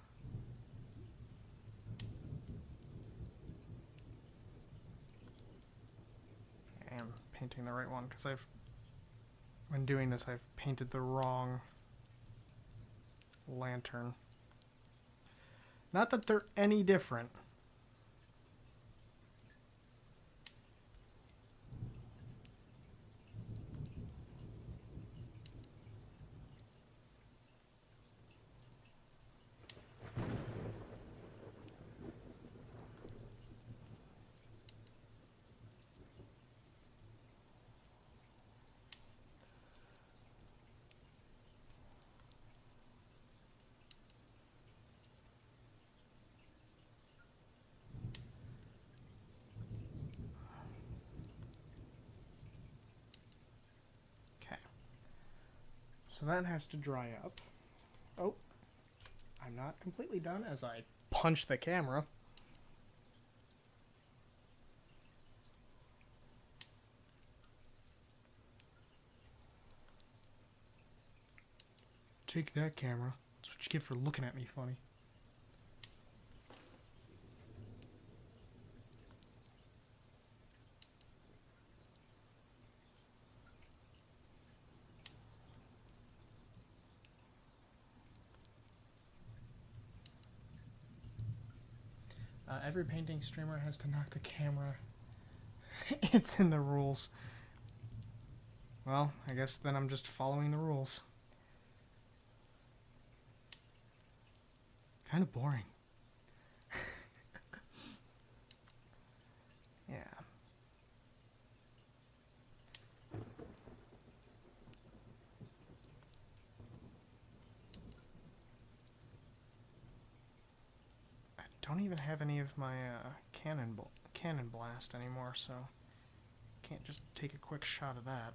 I am painting the right one because when doing this, I've painted the wrong lantern. Not that they're any different. So that has to dry up. Oh, I'm not completely done as I punch the camera. Take that, camera. That's what you get for looking at me funny. Every painting streamer has to knock the camera. It's in the rules. Well, I guess then I'm just following the rules. Kind of boring. Yeah. I don't even have any of my cannon blast anymore, so can't just take a quick shot of that.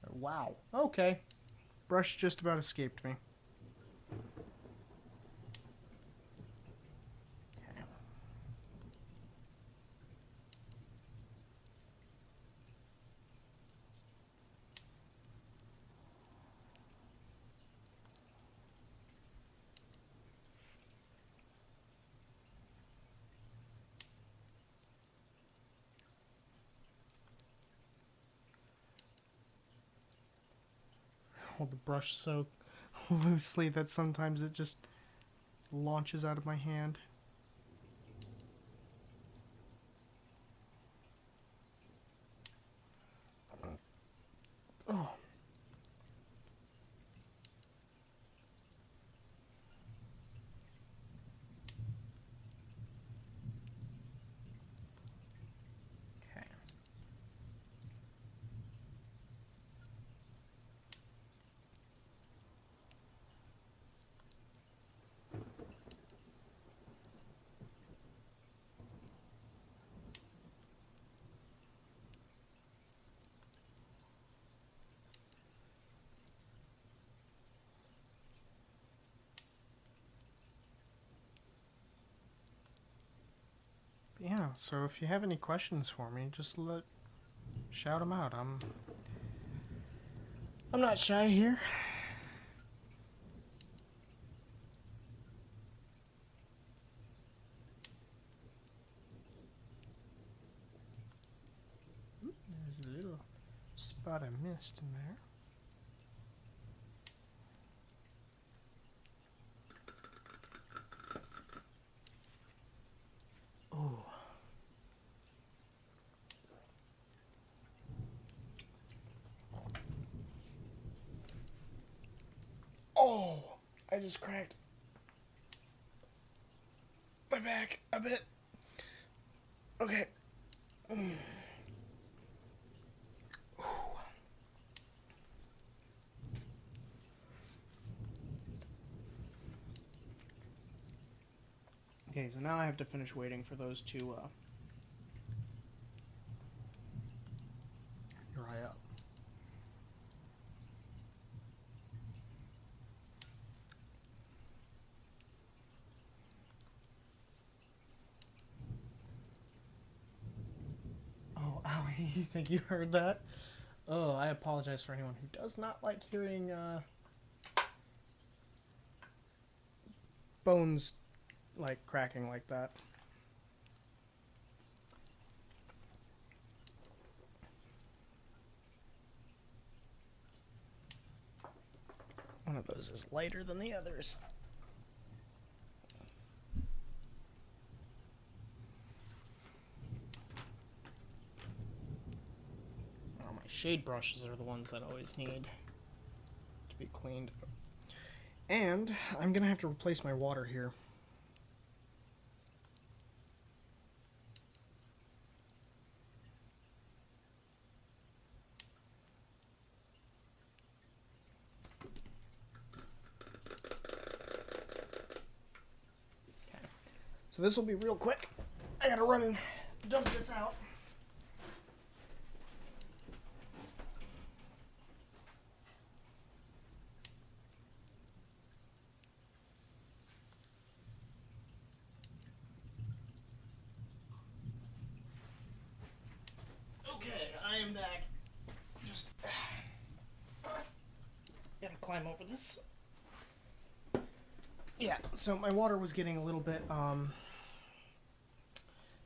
Wow. Okay. Brush just about escaped me. Okay. hold the brush so loosely that sometimes it just launches out of my hand. Oh. Okay. Yeah, so if you have any questions for me, just shout them out. I'm not shy here. There's a little spot I missed in there. Oh. Oh, I just cracked my back a bit. Okay. Okay, so now I have to finish waiting for those to dry up. Oh, owie, you think you heard that? Oh, I apologize for anyone who does not like hearing bones like cracking like that. One of those is lighter than the others. Oh, my shade brushes are the ones that always need to be cleaned. And I'm gonna have to replace my water here. So this will be real quick. I gotta run and dump this out. Okay, I am back. Just gotta climb over this. Yeah, so my water was getting a little bit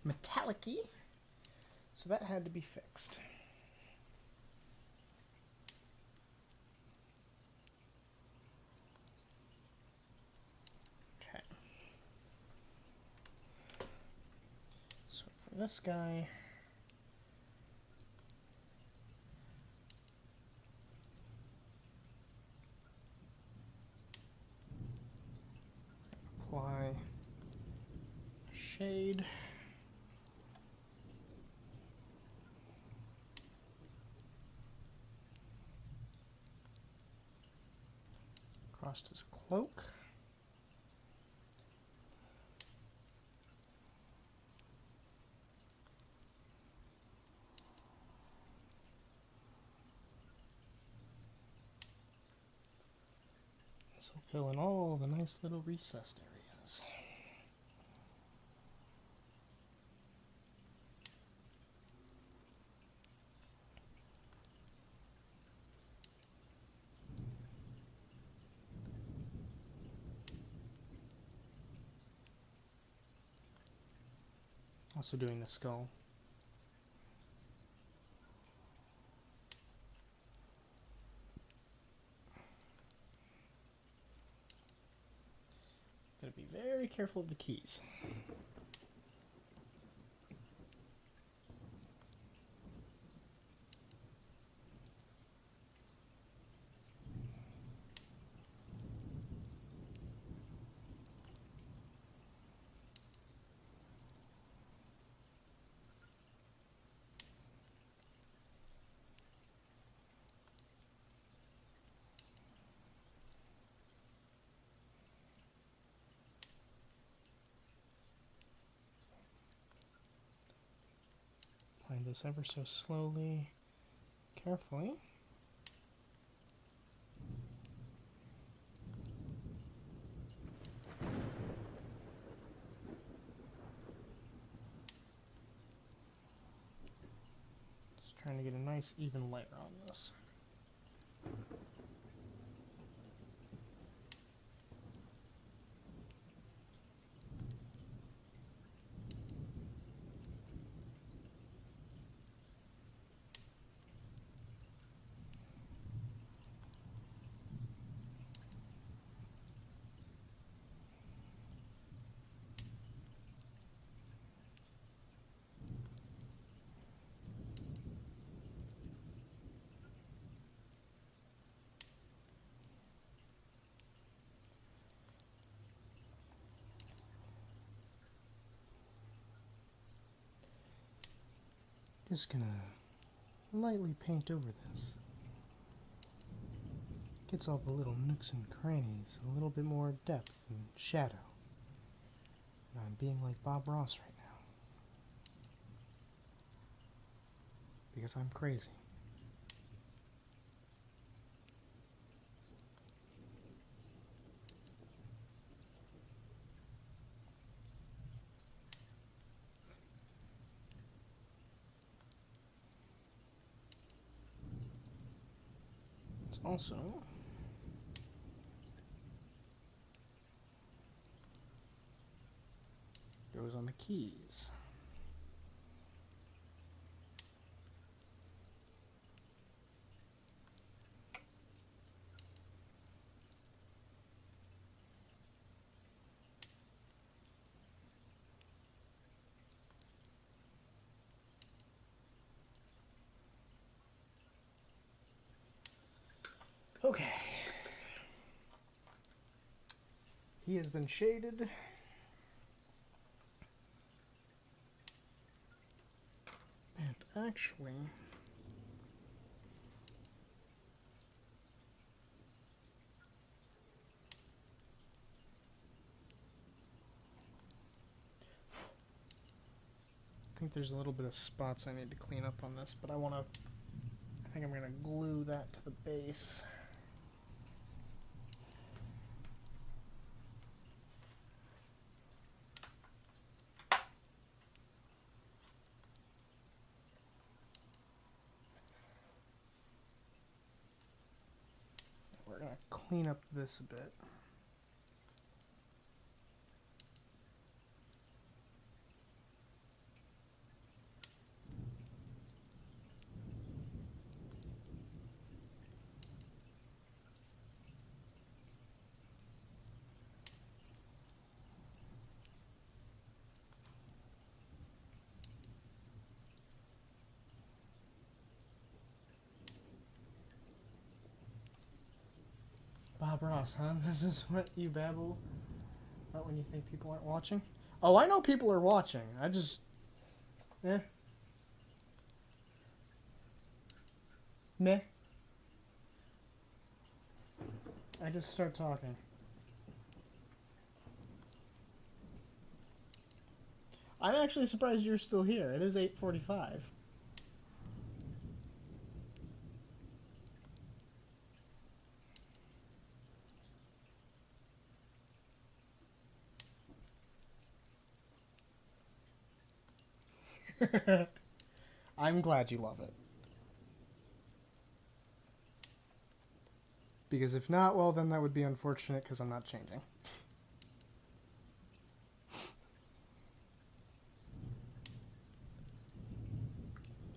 metallic-y, so that had to be fixed. Okay. So for this guy, apply shade. Across his cloak. This will fill in all the nice little recessed areas. Also doing the skull. be very careful of the keys. Applying this ever so slowly, carefully. Just trying to get a nice even layer on this. Just gonna lightly paint over this. Gets all the little nooks and crannies a little bit more depth and shadow. And I'm being like Bob Ross right now. Because I'm crazy. Also goes on the keys. Okay. He has been shaded. And actually, I think there's a little bit of spots I need to clean up on this, but I think I'm going to glue that to the base. We're going to clean up this a bit. Bob Ross, huh? This is what you babble about when you think people aren't watching? Oh, I know people are watching. I just... Eh. Meh. I just start talking. I'm actually surprised you're still here. It is 8:45. I'm glad you love it. Because if not, well, then that would be unfortunate because I'm not changing.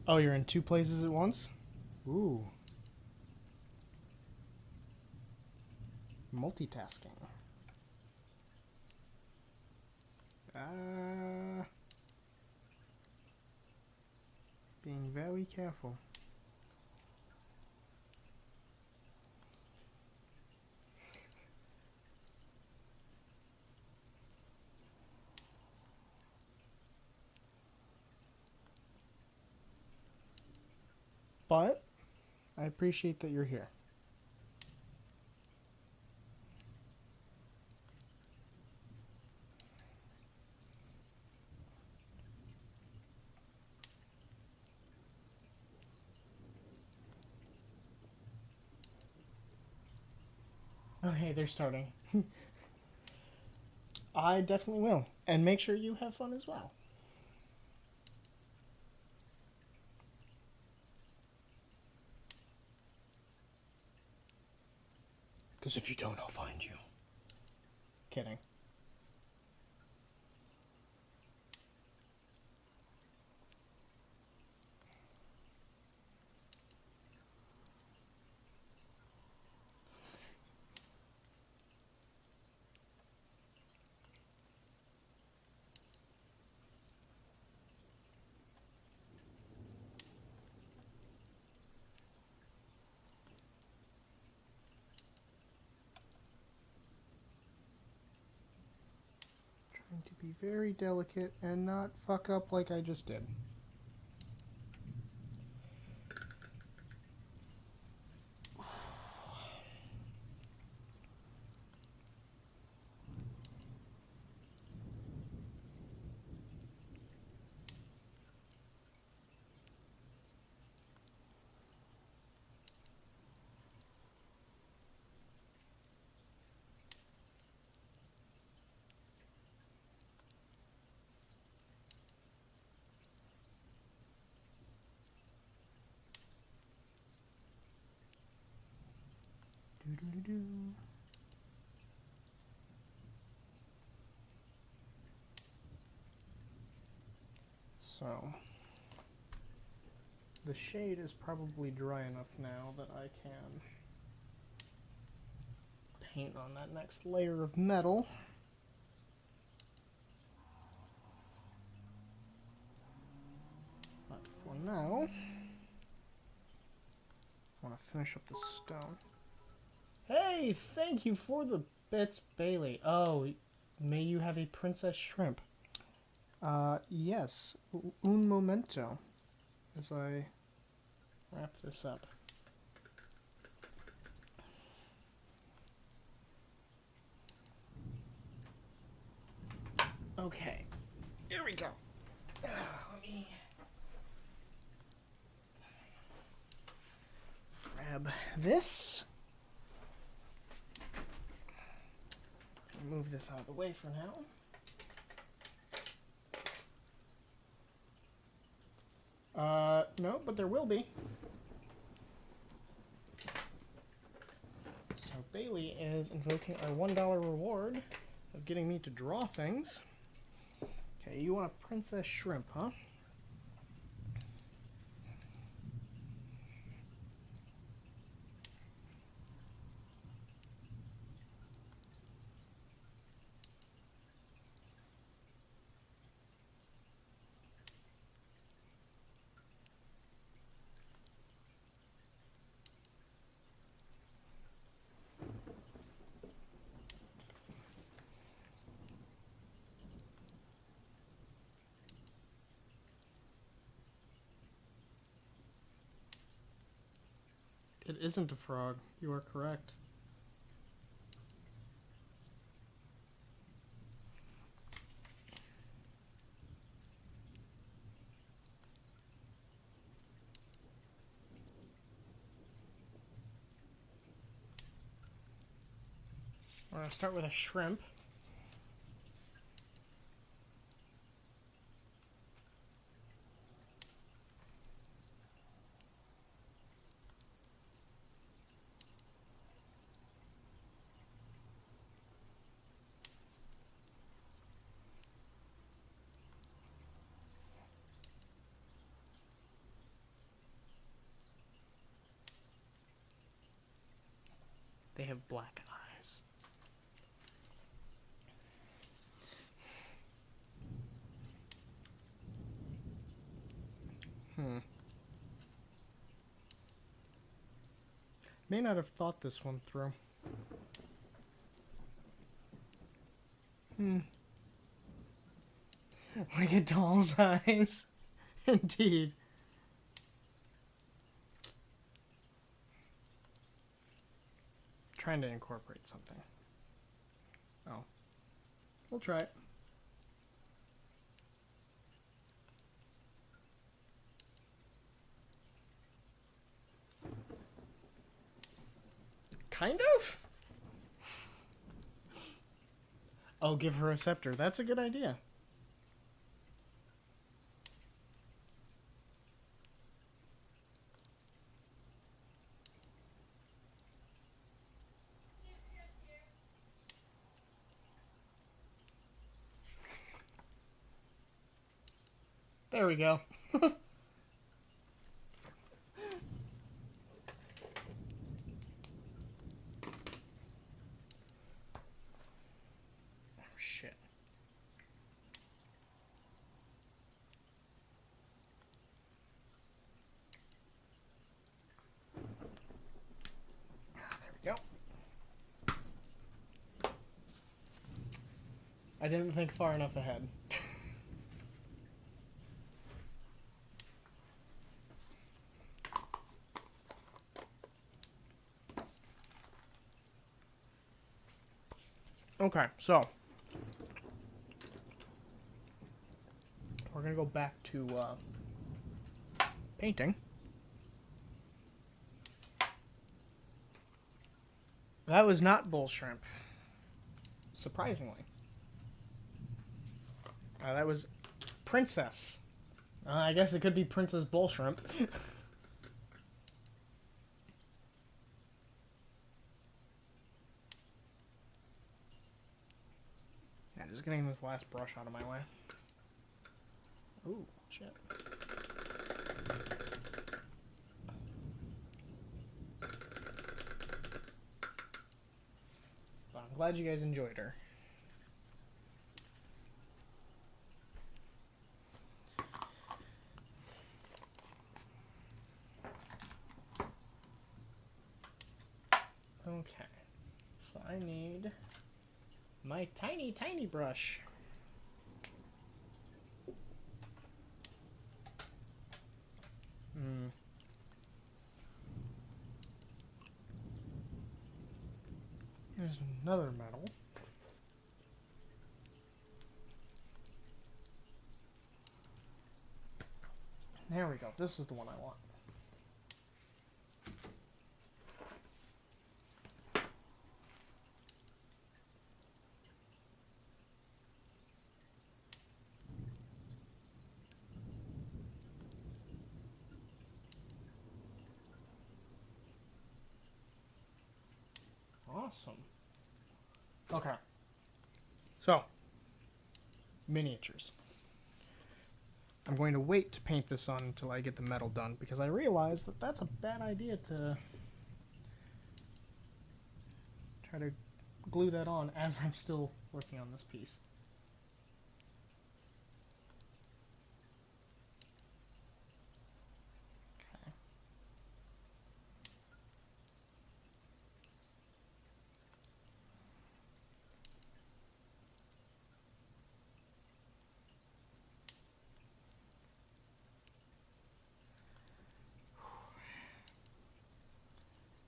Oh, you're in two places at once? Ooh. Multitasking. Being very careful. But I appreciate that you're here. Oh, hey, they're starting. I definitely will. And make sure you have fun as well. Because if you don't, I'll find you. Kidding. Trying to be very delicate and not fuck up like I just did. Do-do-do-do. So, the shade is probably dry enough now that I can paint on that next layer of metal. But for now, I want to finish up the stone. Hey, thank you for the bits, Bailey. Oh, may you have a princess shrimp. Yes, un momento, as I wrap this up. Okay, here we go. Let me grab this. Move this out of the way for now. No, but there will be. So Bailey is invoking our $1 reward of getting me to draw things. Okay, you want a princess shrimp, huh? It isn't a frog. You are correct. We're going to start with a shrimp. They have black eyes. May not have thought this one through. Like a doll's eyes. Indeed. Trying to incorporate something. Oh. We'll try it. Kind of? Oh, give her a scepter. That's a good idea. There we go. Oh, shit. There we go. I didn't think far enough ahead. Okay, so we're gonna go back to painting. That was not bull shrimp, surprisingly. That was princess. I guess it could be Princess Bull Shrimp. Yeah, just getting this last brush out of my way. Ooh, shit. Well, I'm glad you guys enjoyed her. Okay, so I need my tiny, tiny brush. There's another metal. There we go. This is the one I want. Awesome. Okay. So, miniatures. I'm going to wait to paint this on until I get the metal done, because I realize that that's a bad idea to try to glue that on as I'm still working on this piece. Okay.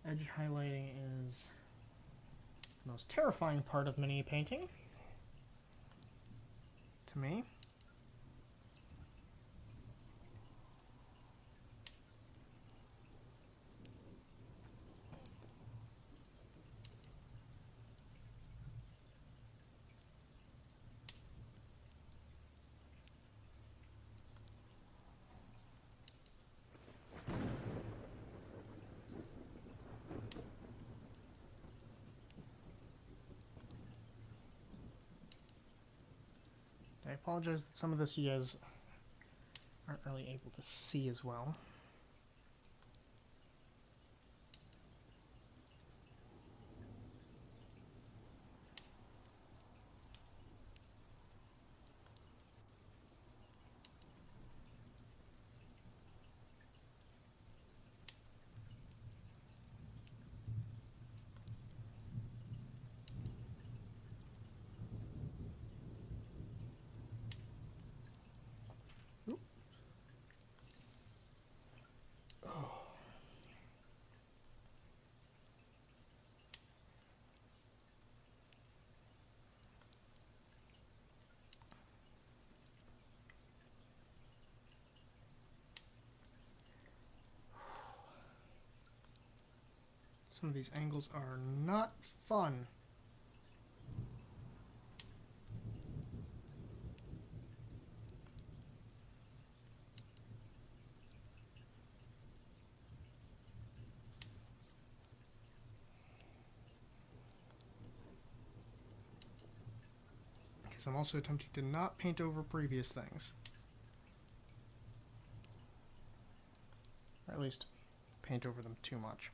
Edge highlighting is the most terrifying part of mini painting, to me. I apologize that some of this you guys aren't really able to see as well. Some of these angles are not fun. Because I'm also attempting to not paint over previous things. Or at least paint over them too much.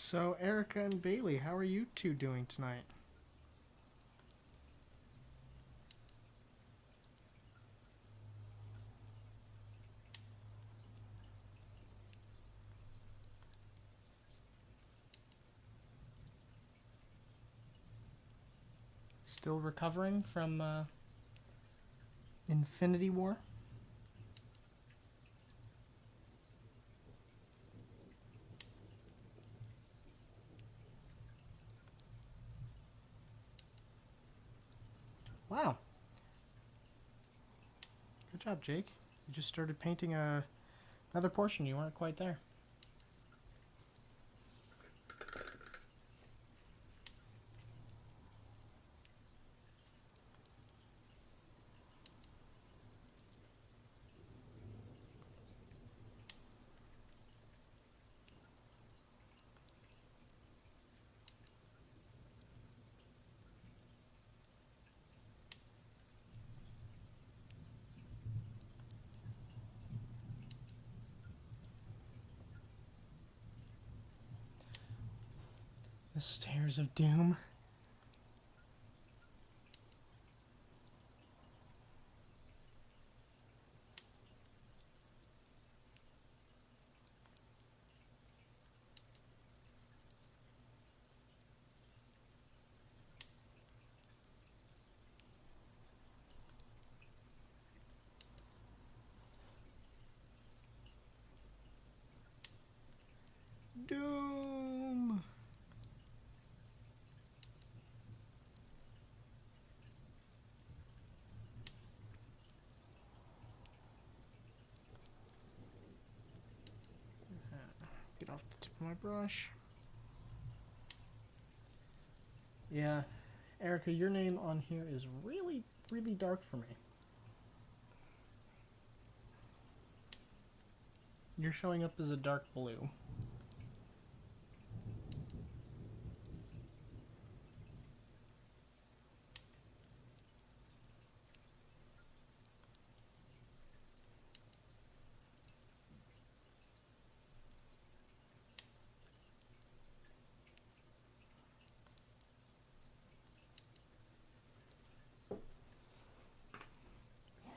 So, Erica and Bailey, how are you two doing tonight? Still recovering from Infinity War? Wow. Good job, Jake. You just started painting another portion. You weren't quite there. The Stairs of Doom. Doom! Get off the tip of my brush. Yeah, Erica, your name on here is really, really dark for me. You're showing up as a dark blue.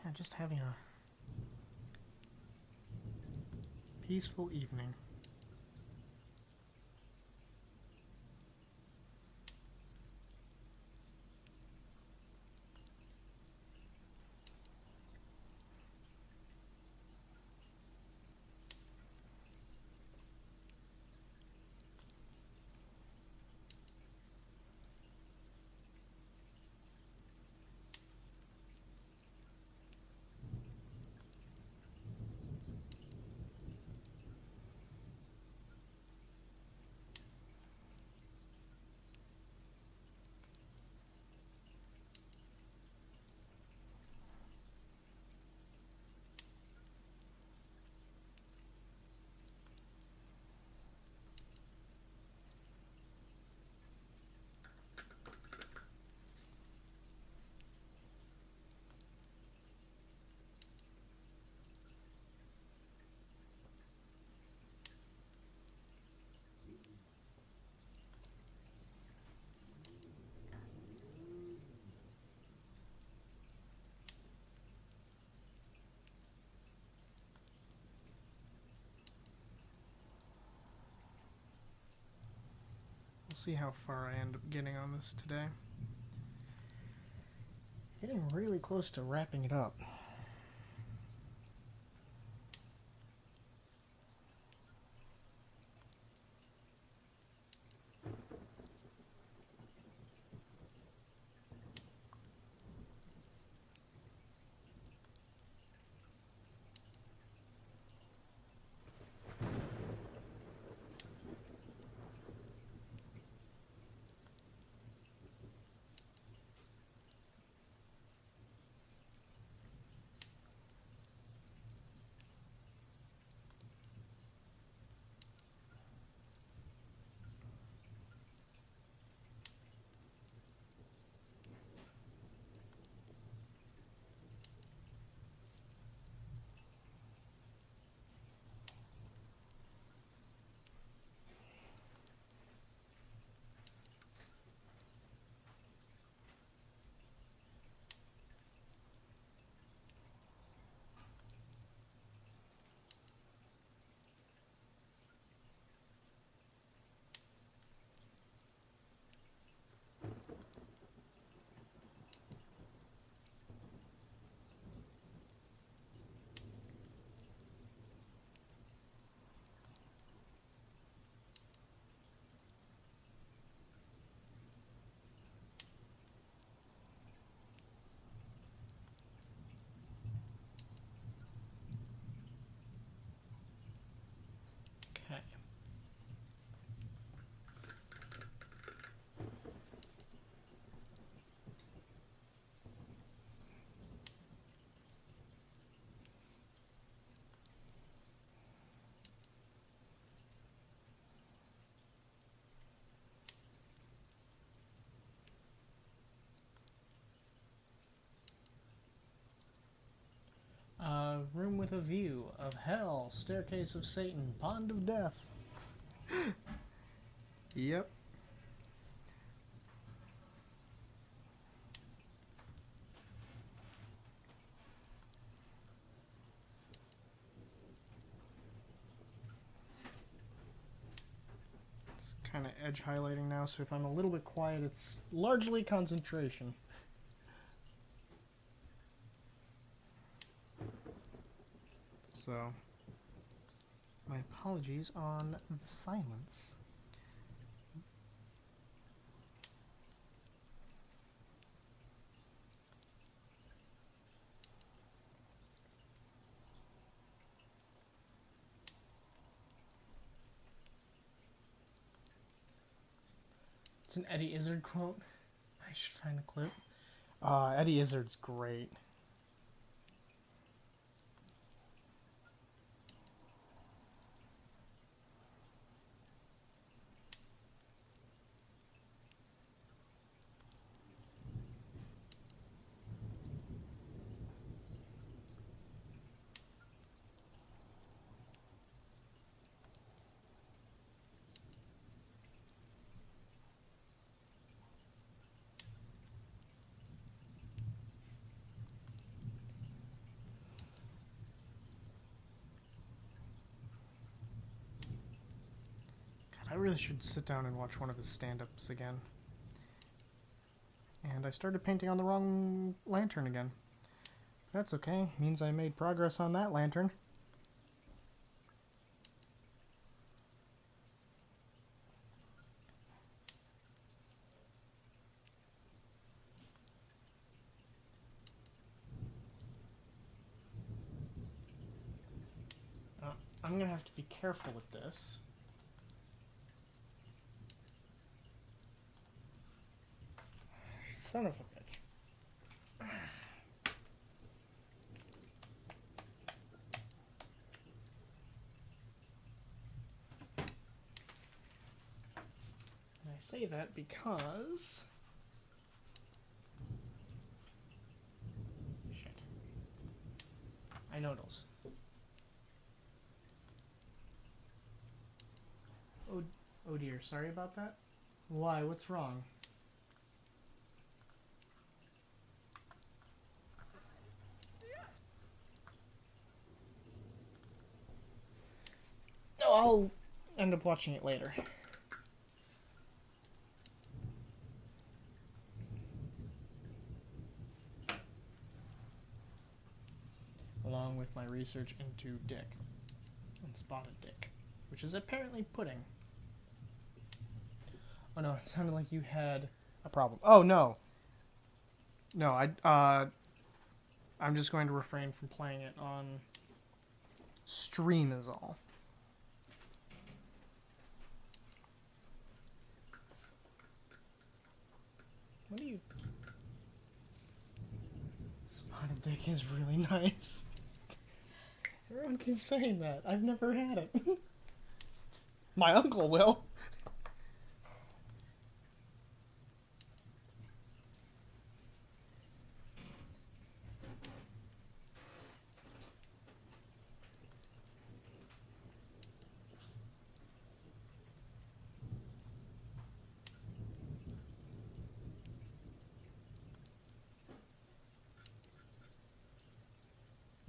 Yeah, just having a peaceful evening. see how far I end up getting on this today. Getting really close to wrapping it up. Okay. Room with a view of hell, staircase of Satan, pond of death. Yep. Kind of edge highlighting now, so if I'm a little bit quiet, it's largely concentration. So, my apologies on the silence. It's an Eddie Izzard quote. I should find a clip. Eddie Izzard's great. I really should sit down and watch one of his stand-ups again. And I started painting on the wrong lantern again. That's okay. Means I made progress on that lantern. I'm gonna have to be careful with this. Son of a bitch. And I say that because... Shit. I know those. Oh dear, sorry about that. Why? What's wrong? No, I'll end up watching it later. research into dick and spotted dick, which is apparently pudding. Oh no, it sounded like you had a problem. Oh no. No, I'm just going to refrain from playing it on stream is all. What do you... Spotted dick is really nice. Everyone keeps saying that. I've never had it. My uncle will.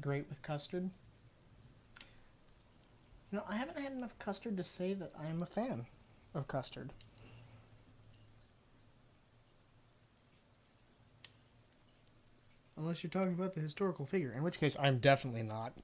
Great with custard. No, I haven't had enough custard to say that I am a fan of custard. Unless you're talking about the historical figure, in which case I'm definitely not.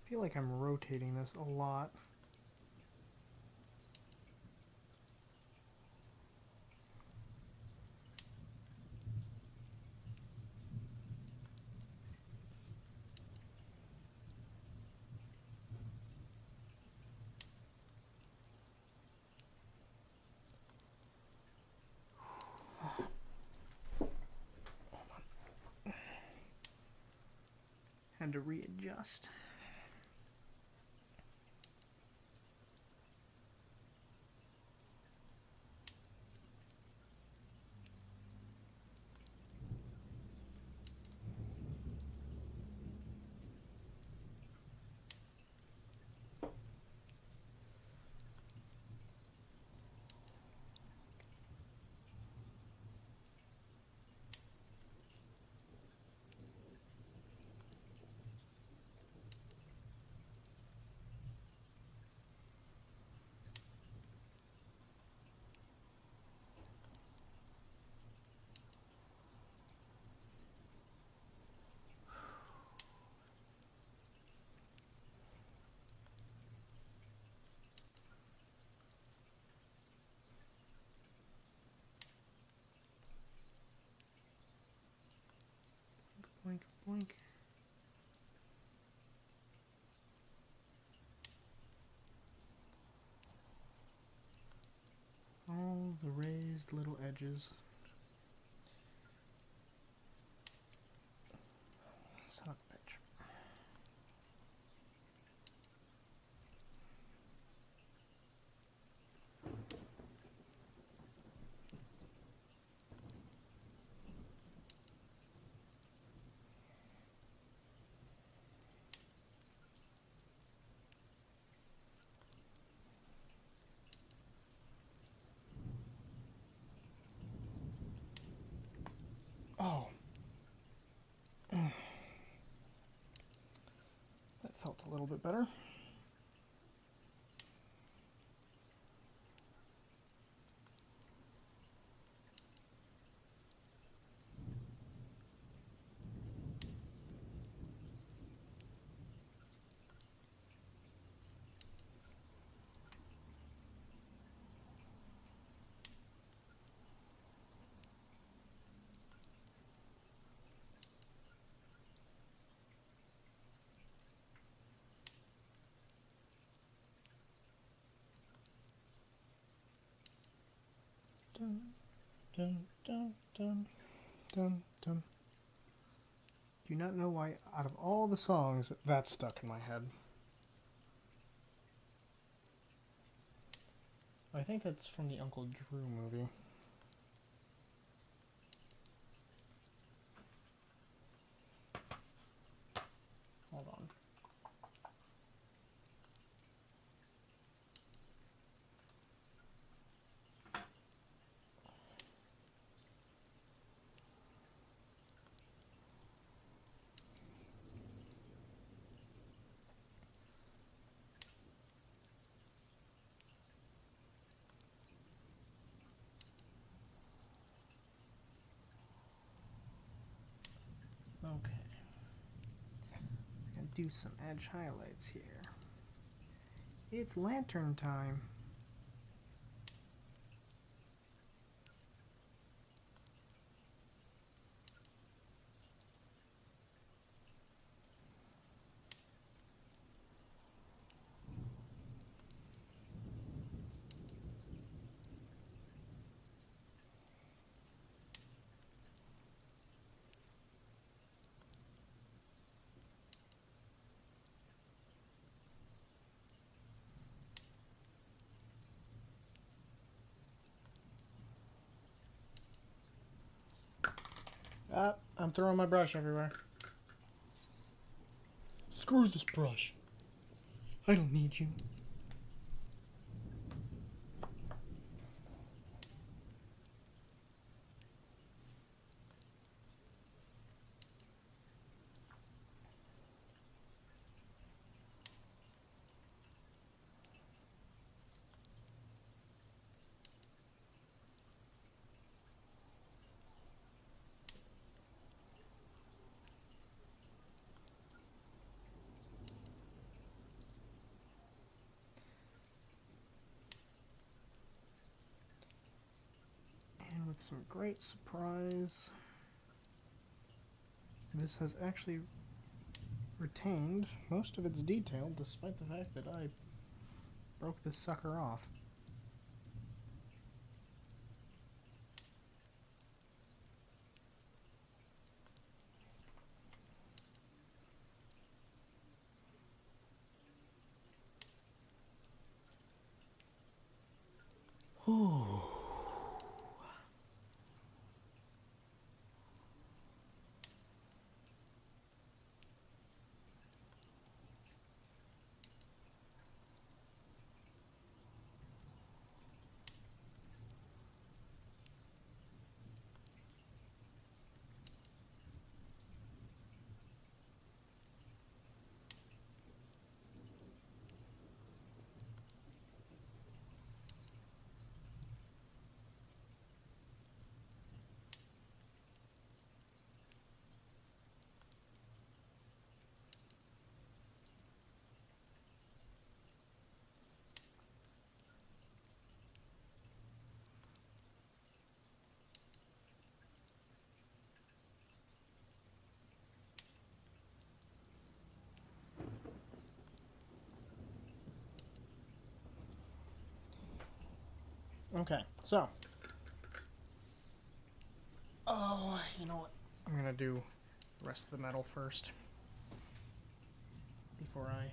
I feel like I'm rotating this a lot. Had to readjust. Blink, blink. All the raised little edges. Son of a bitch. Oh. That felt a little bit better. Dun, dun, dun, dun, dun, dun. Do not know why, out of all the songs, that stuck in my head. I think that's from the Uncle Drew movie. do some edge highlights here. It's lantern time. I'm throwing my brush everywhere. Screw this brush. I don't need you. And with some great surprise, this has actually retained most of its detail despite the fact that I broke this sucker off. Ooh. Okay, so. Oh, you know what? I'm gonna do the rest of the metal first before I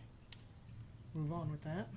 move on with that.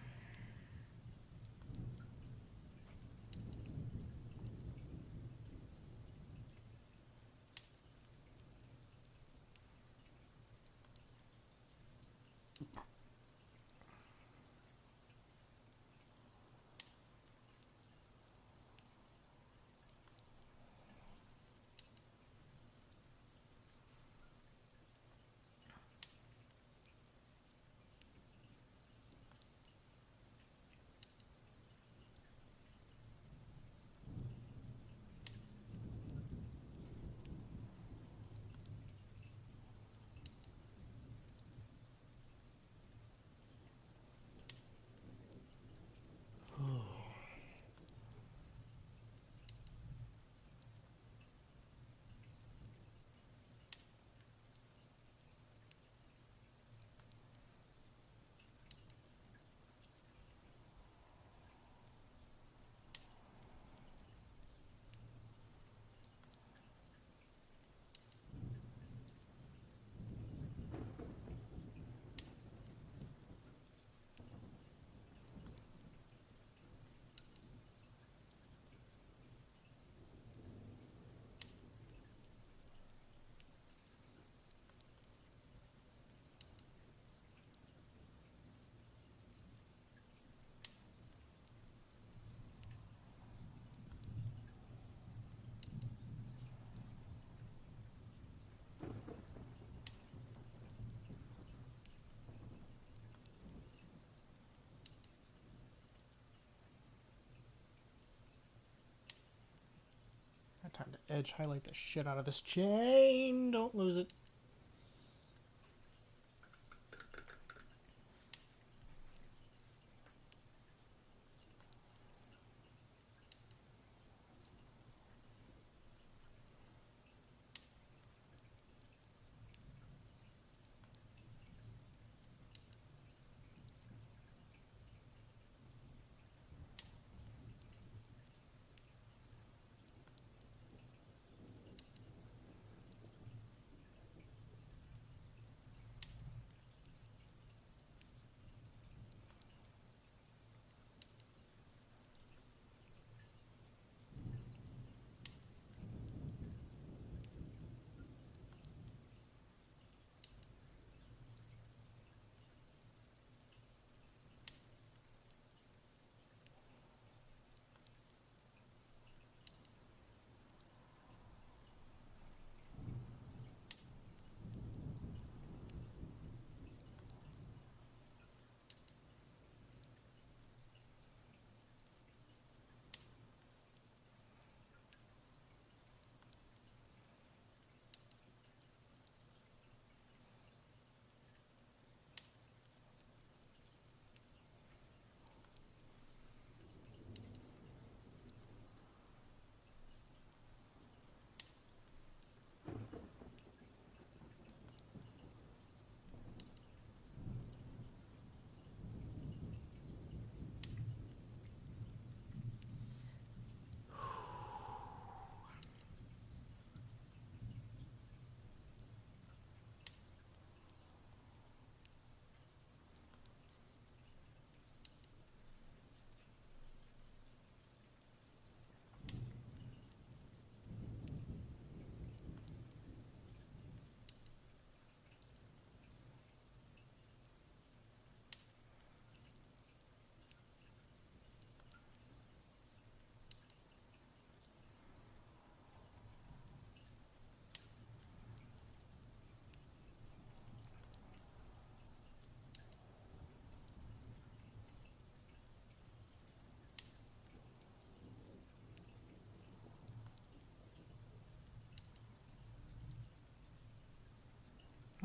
Time to edge highlight the shit out of this chain. Don't lose it.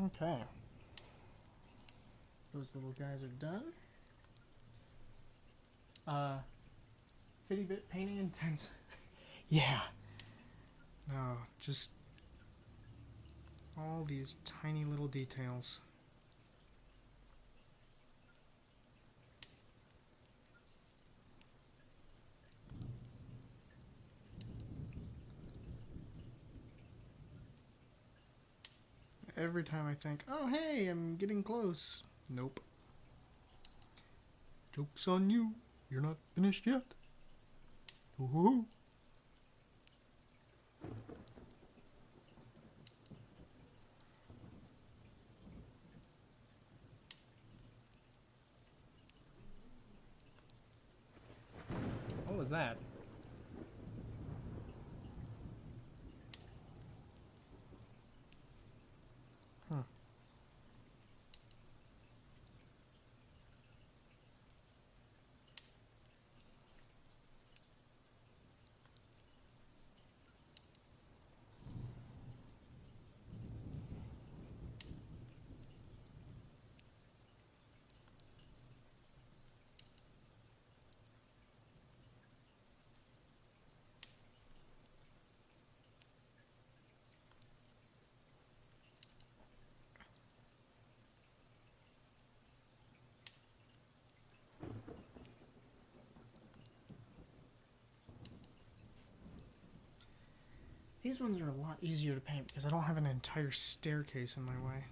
Okay. Those little guys are done. Fitty bit painting intense. Yeah. No, just all these tiny little details. Every time I think, oh hey, I'm getting close. Nope. Joke's on you. You're not finished yet. Woohoo. What was that? Huh. These ones are a lot easier to paint because I don't have an entire staircase in my way.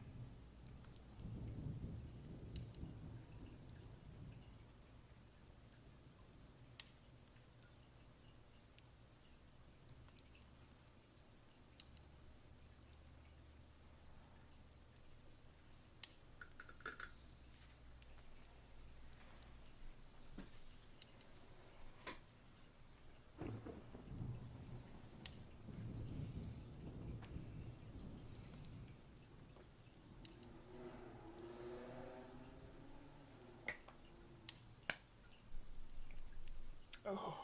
Oh.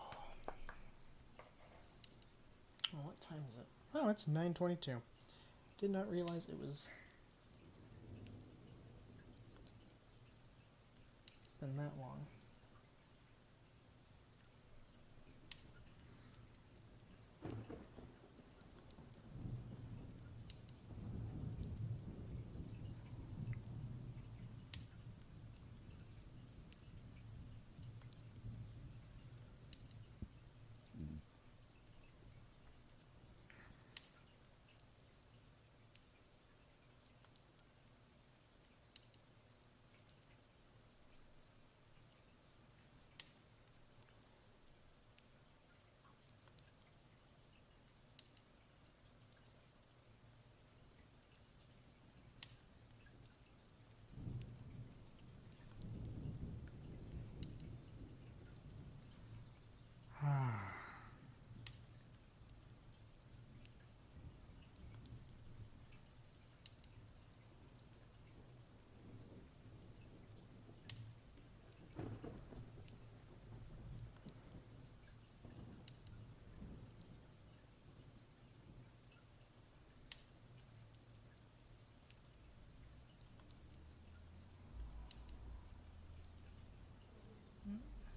Oh, what time is it? Oh, it's 9:22. Did not realize it was been that long.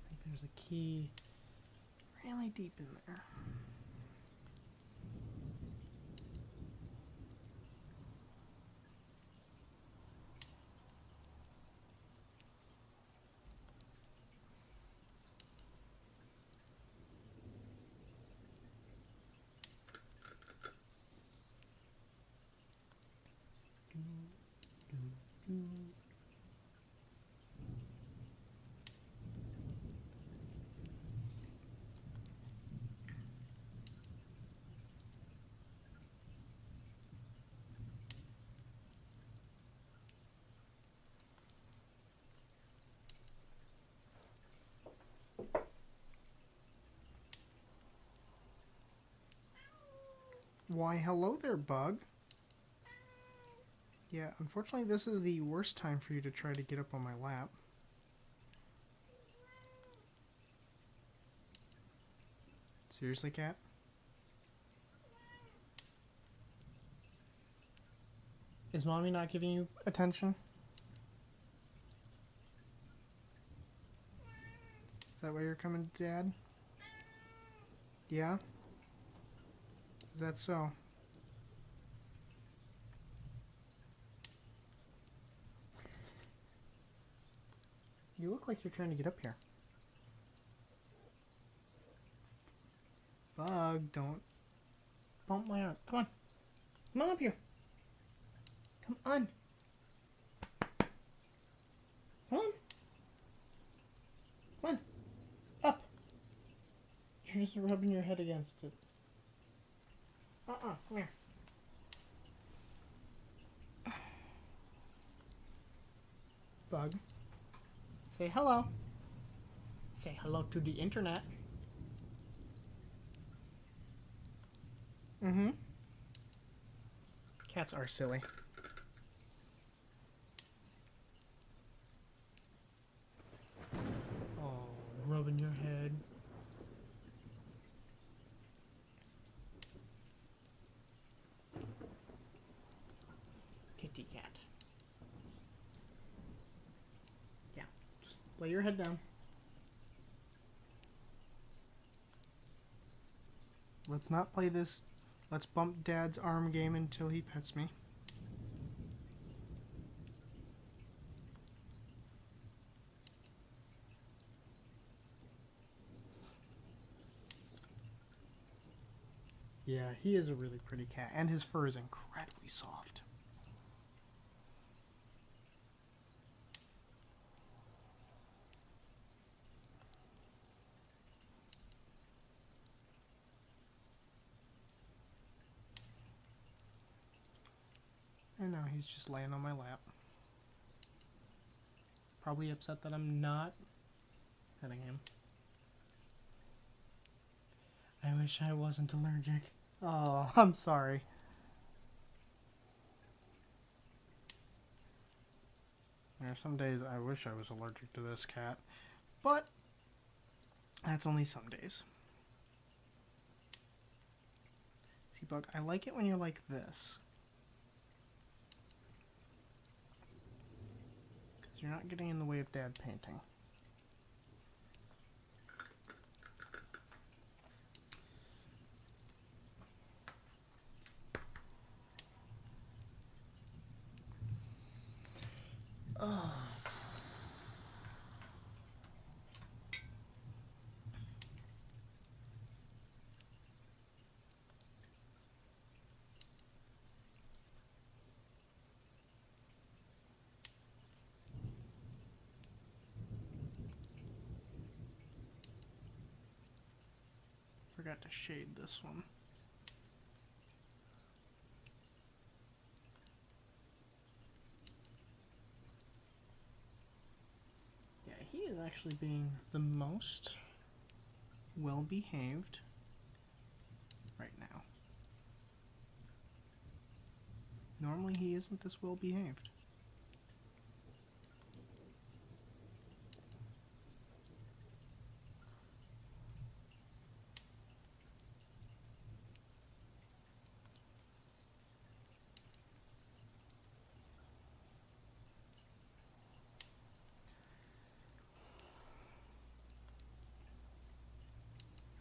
I think there's a key really deep in there. Why, hello there, bug. Yeah, unfortunately this is the worst time for you to try to get up on my lap. Seriously, cat? Is Mommy not giving you attention? Is that why you're coming to Dad? Yeah? Is that so? You look like you're trying to get up here. Bug, don't bump my arm. Come on. Come on up here. Come on. Come on. Come on. Up. You're just rubbing your head against it. Come here. Bug. Say hello. Say hello to the internet. Mm-hmm. Cats are silly. Oh, rubbing your head. Kitty cat. Yeah, just lay your head down. Let's not play this. Let's bump Dad's arm game until he pets me. Yeah, he is a really pretty cat, and his fur is incredibly soft. And now he's just laying on my lap. Probably upset that I'm not petting him. I wish I wasn't allergic. Oh, I'm sorry. There are some days I wish I was allergic to this cat, but that's only some days. See, Bug, I like it when you're like this. Because you're not getting in the way of Dad painting. Oh. Forgot to shade this one. Yeah, he is actually being the most well-behaved right now. Normally he isn't this well-behaved.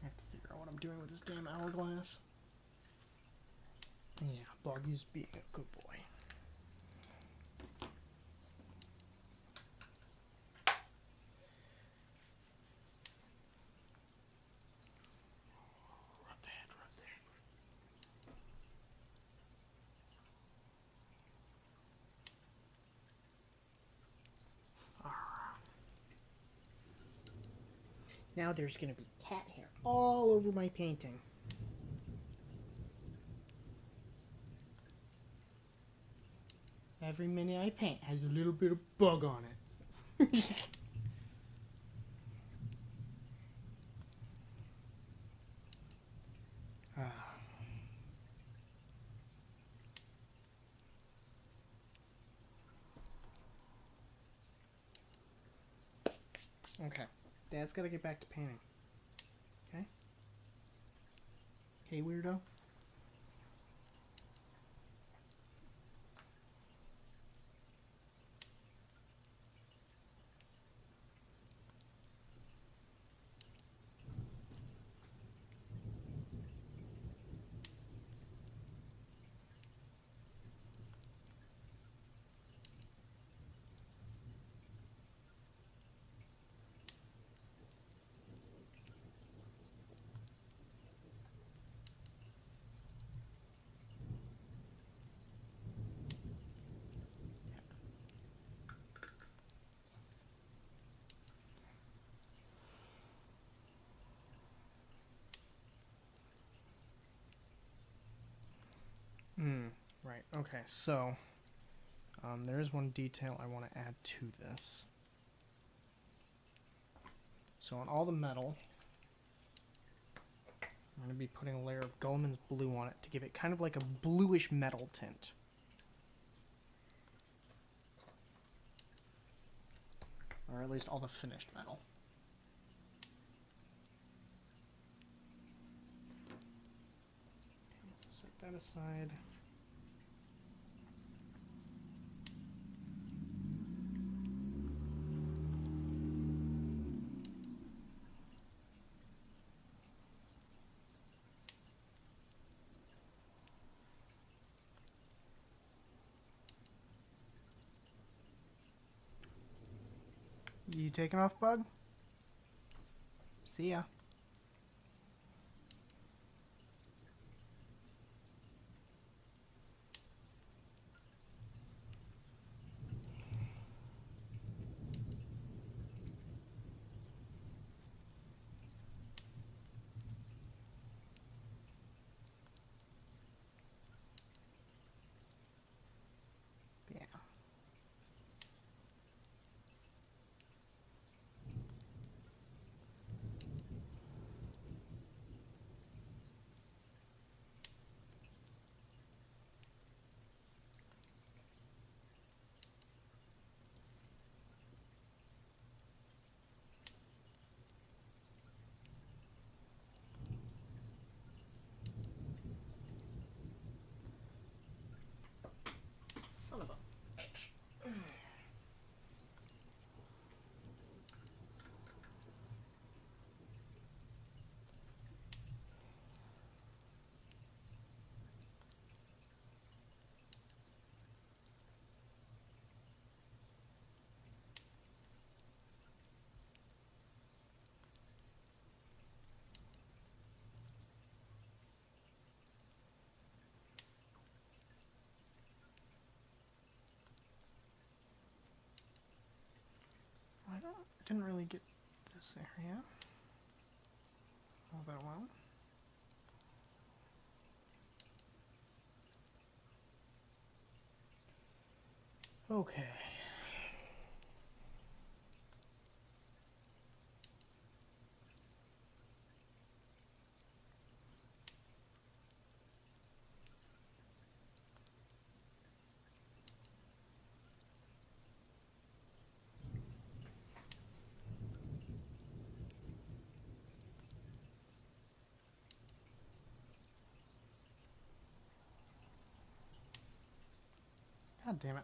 I have to figure out what I'm doing with this damn hourglass. Yeah, Boggy's being a good boy. Rub that, rub that. Now there's gonna be cat hair all over my painting. Every minute I paint has a little bit of bug on it. Okay, Dad's gotta get back to painting. Okay? Okay, weirdo? Okay, so there is one detail I want to add to this. So on all the metal, I'm going to be putting a layer of Guilliman's blue on it to give it kind of like a bluish metal tint. Or at least all the finished metal. Okay, so set that aside. You taking off, bug? See ya. Yeah. Son of a bitch. I didn't really get this area all that well. Okay. God damn it.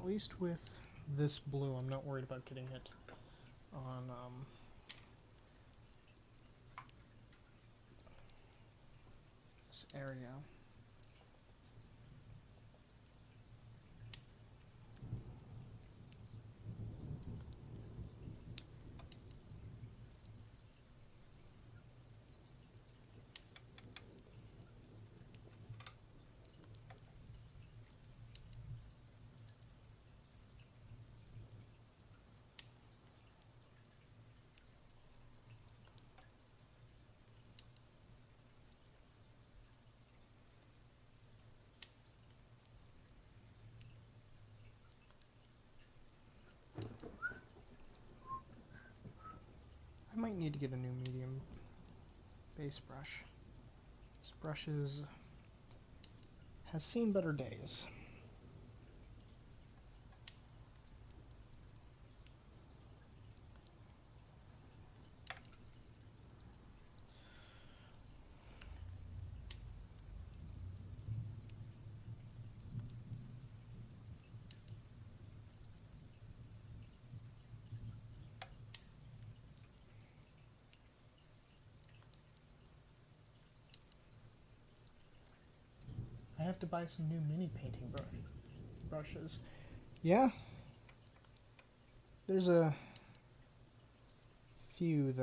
At least with this blue, I'm not worried about getting it on this area. I might need to get a new medium base brush. This brush has seen better days. have to buy some new mini painting brushes. Yeah, there's a few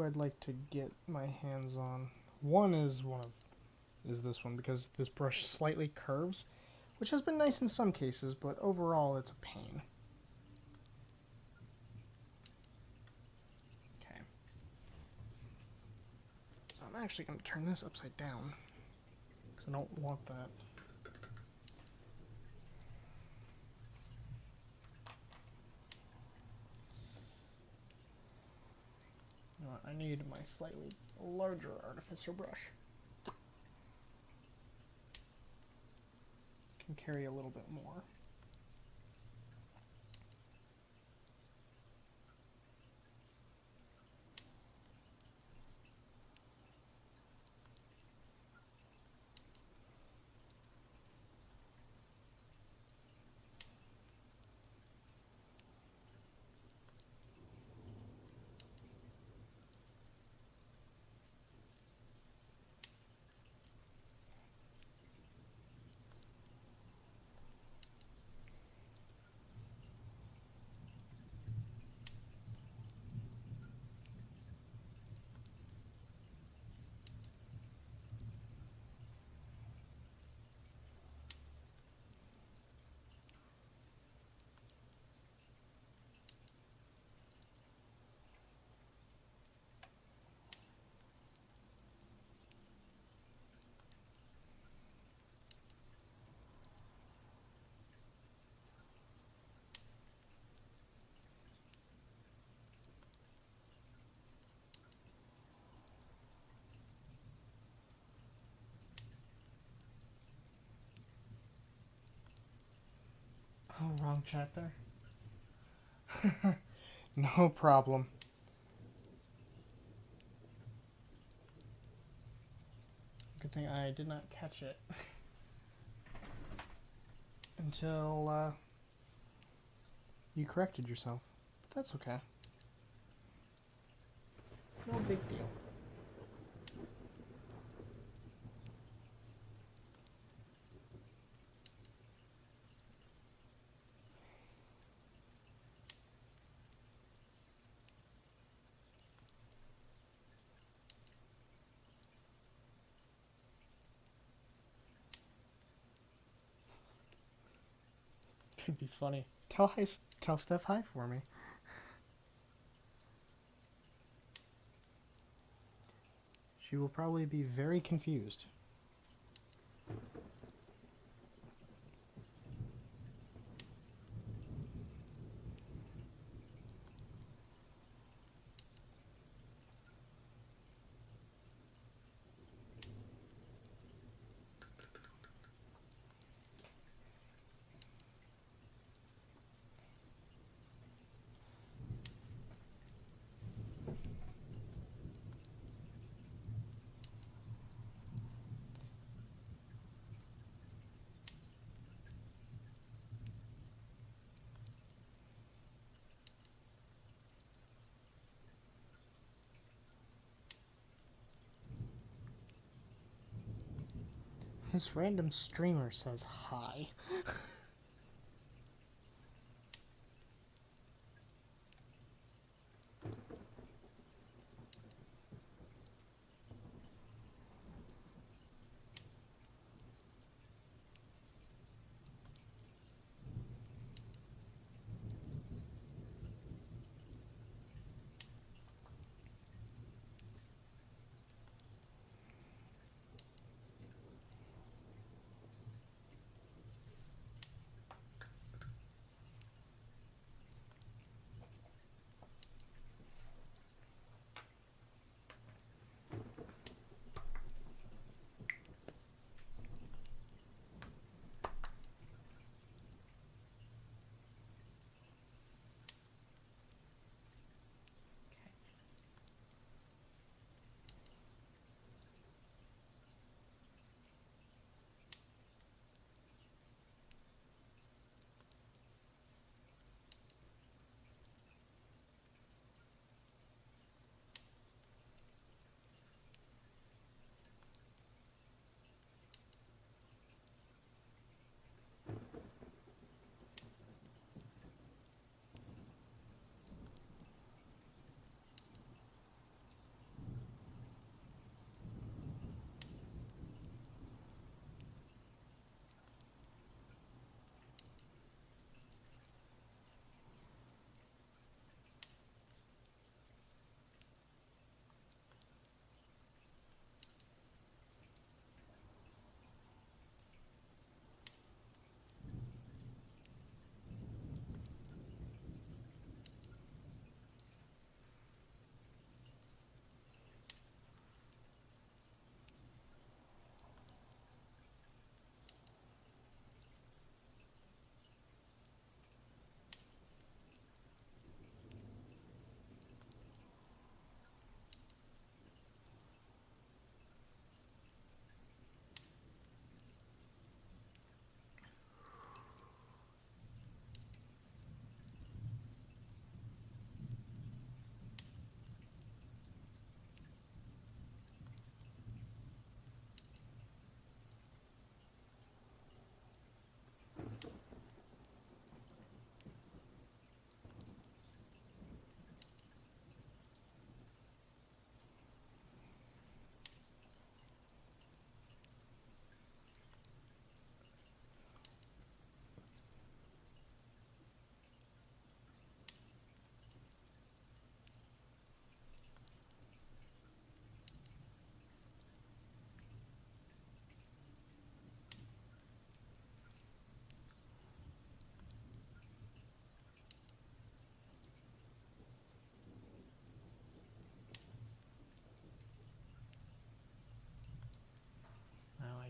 I'd like to get my hands on. One is this one, because this brush slightly curves, which has been nice in some cases, but overall it's a pain. Okay. So I'm actually going to turn this upside down, because I don't want that. I need my slightly larger artificer brush. Can carry a little bit more. Oh, wrong chat there. No problem. Good thing I did not catch it until you corrected yourself. But that's okay. No big deal. Could be funny. Tell Steph hi for me. She will probably be very confused. This random streamer says hi.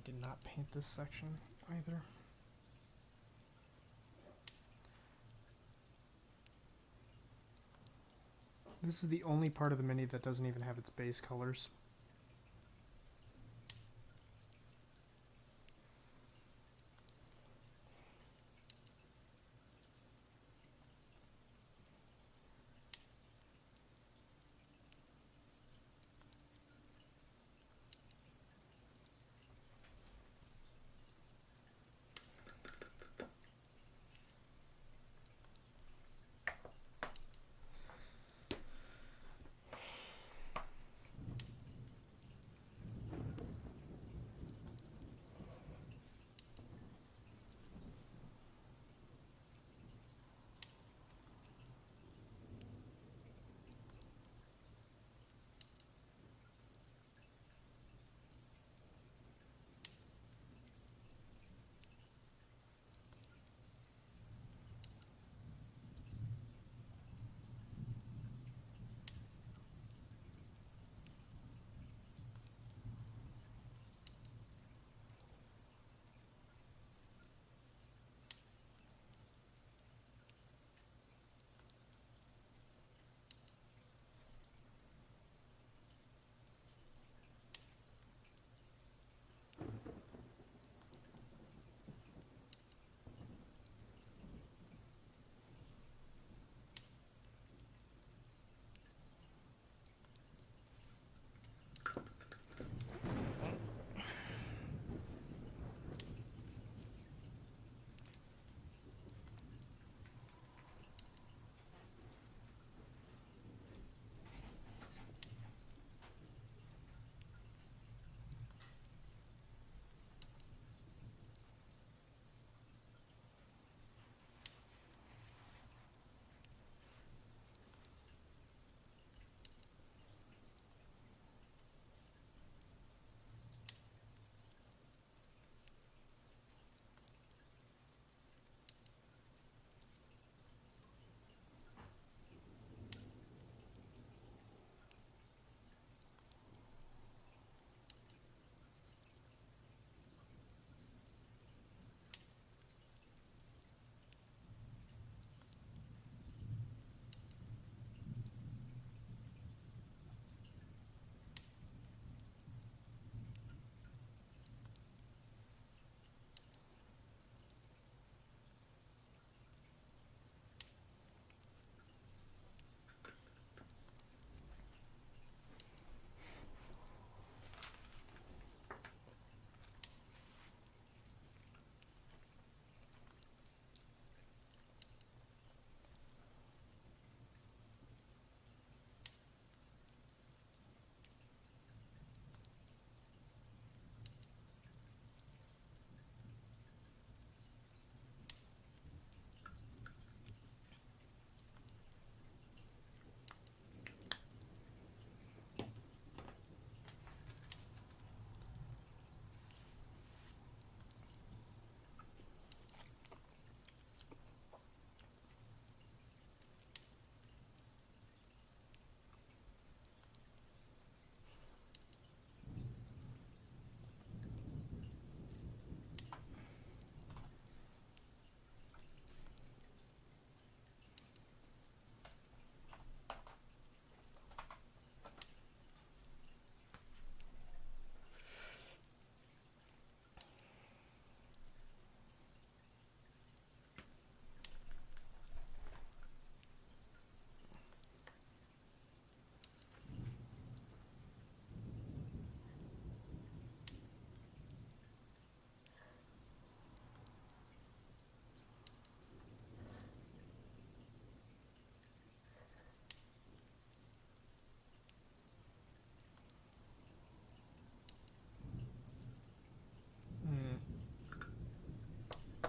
did not paint this section either. This is the only part of the mini that doesn't even have its base colors.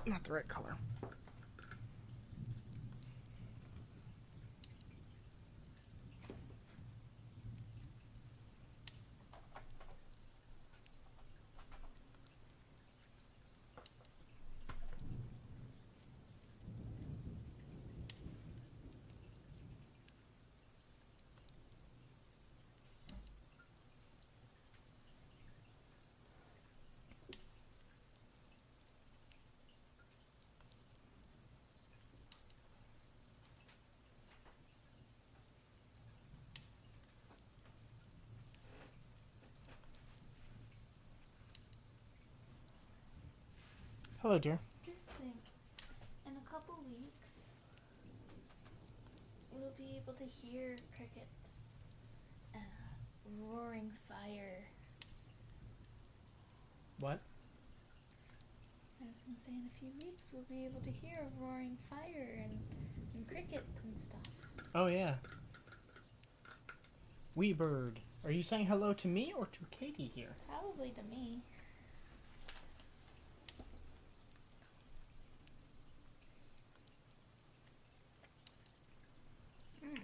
Not the right color. Hello, dear. Just think, in a couple weeks, you'll be able to hear crickets, roaring fire. What? I was gonna say, in a few weeks, we'll be able to hear a roaring fire and crickets and stuff. Oh, yeah. Wee bird. Are you saying hello to me or to Katie here? Probably to me.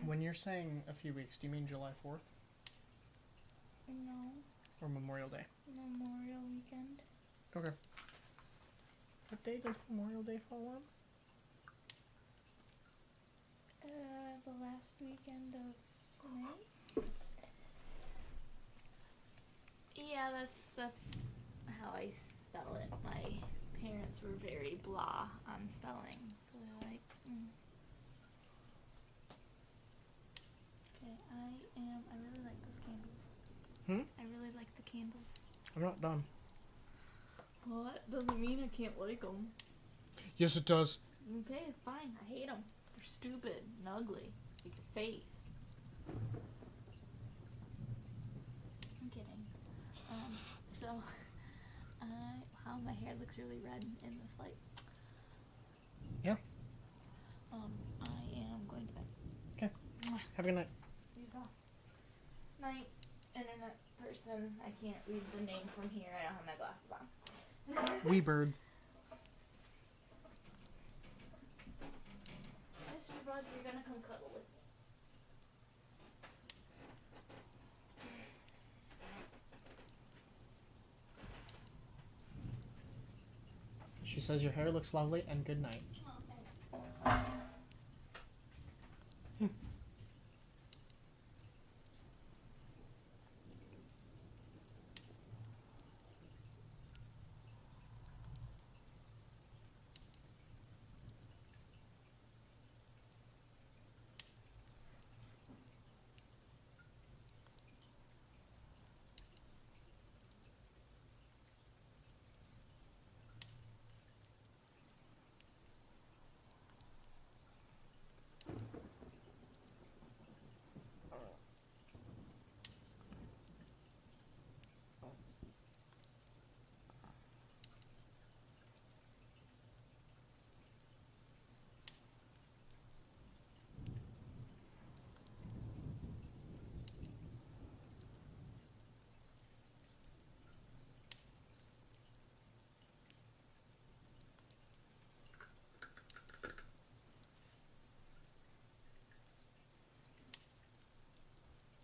When you're saying a few weeks, do you mean July 4th? No. Or Memorial Day? Memorial weekend. Okay. What day does Memorial Day fall on? The last weekend of May? Yeah, that's how I spell it. My parents were very blah on spelling, so they're like, Okay, I really like those candles. I really like the candles. I'm not done. Well, that doesn't mean I can't like them. Yes, it does. Okay, fine. I hate them. They're stupid and ugly. Like your face. I'm kidding. So, wow, my hair looks really red in this light. Yeah. I am going to bed. Okay. Have a good night. You go. Night, internet person. I can't read the name from here. I don't have my glasses on. Wee bird. Mr. Bug, you're gonna come cuddle with me. She says your hair looks lovely and good night. Oh, thanks.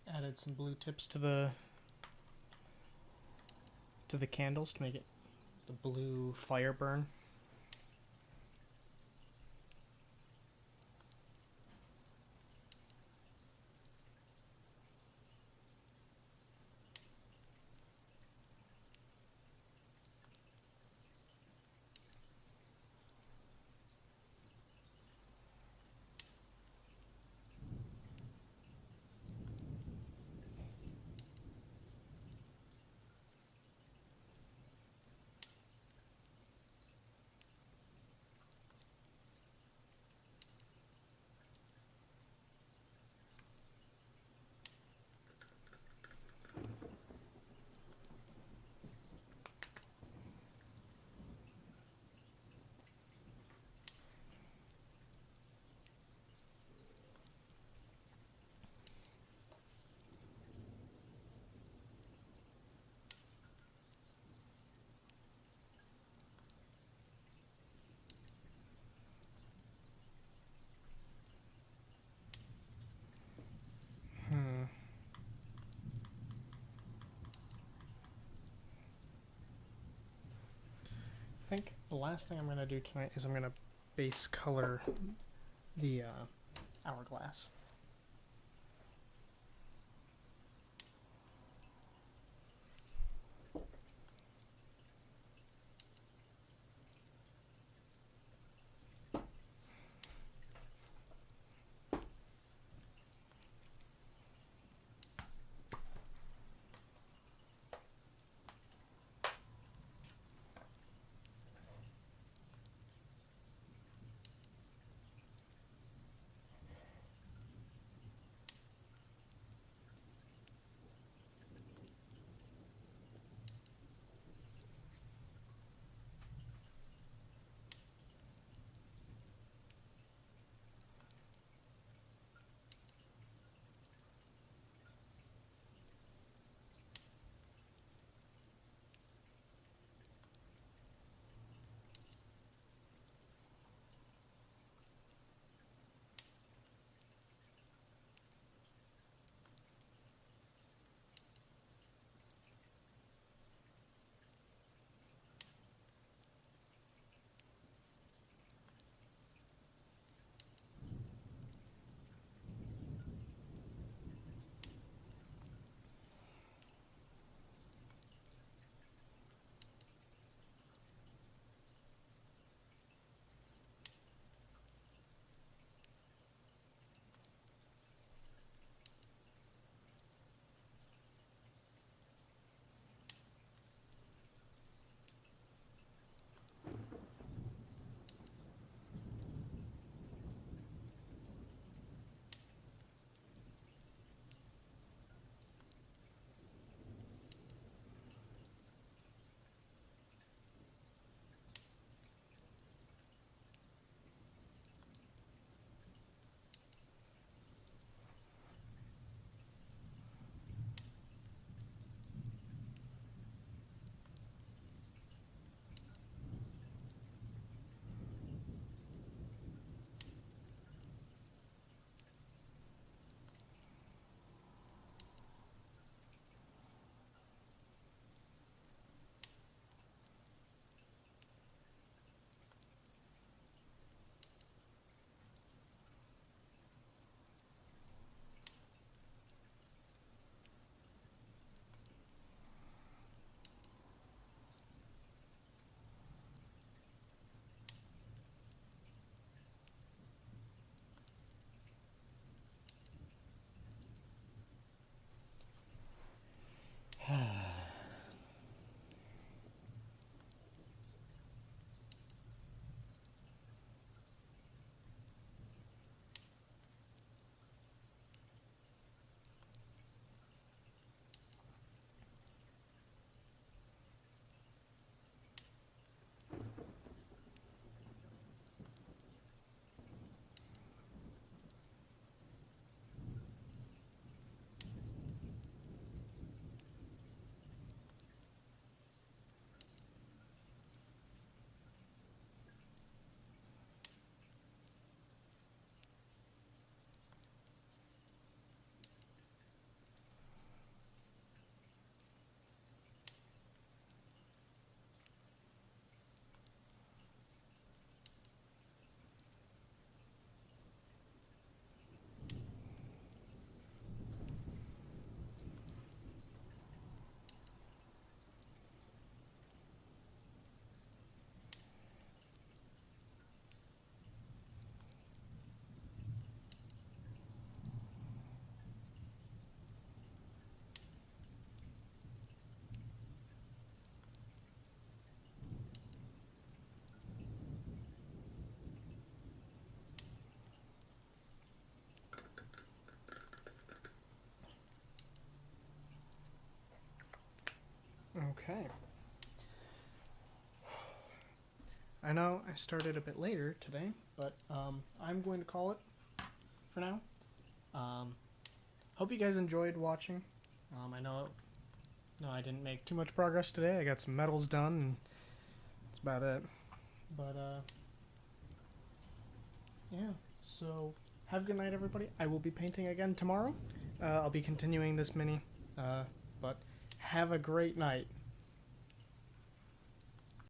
Added some blue tips to the candles to make it the blue fire burn. I think the last thing I'm going to do tonight is I'm going to base color the hourglass. Okay. I know I started a bit later today, but I'm going to call it for now. Hope you guys enjoyed watching. I know I didn't make too much progress today. I got some medals done, and that's about it. But, yeah. So, have a good night, everybody. I will be painting again tomorrow. I'll be continuing this mini. But have a great night.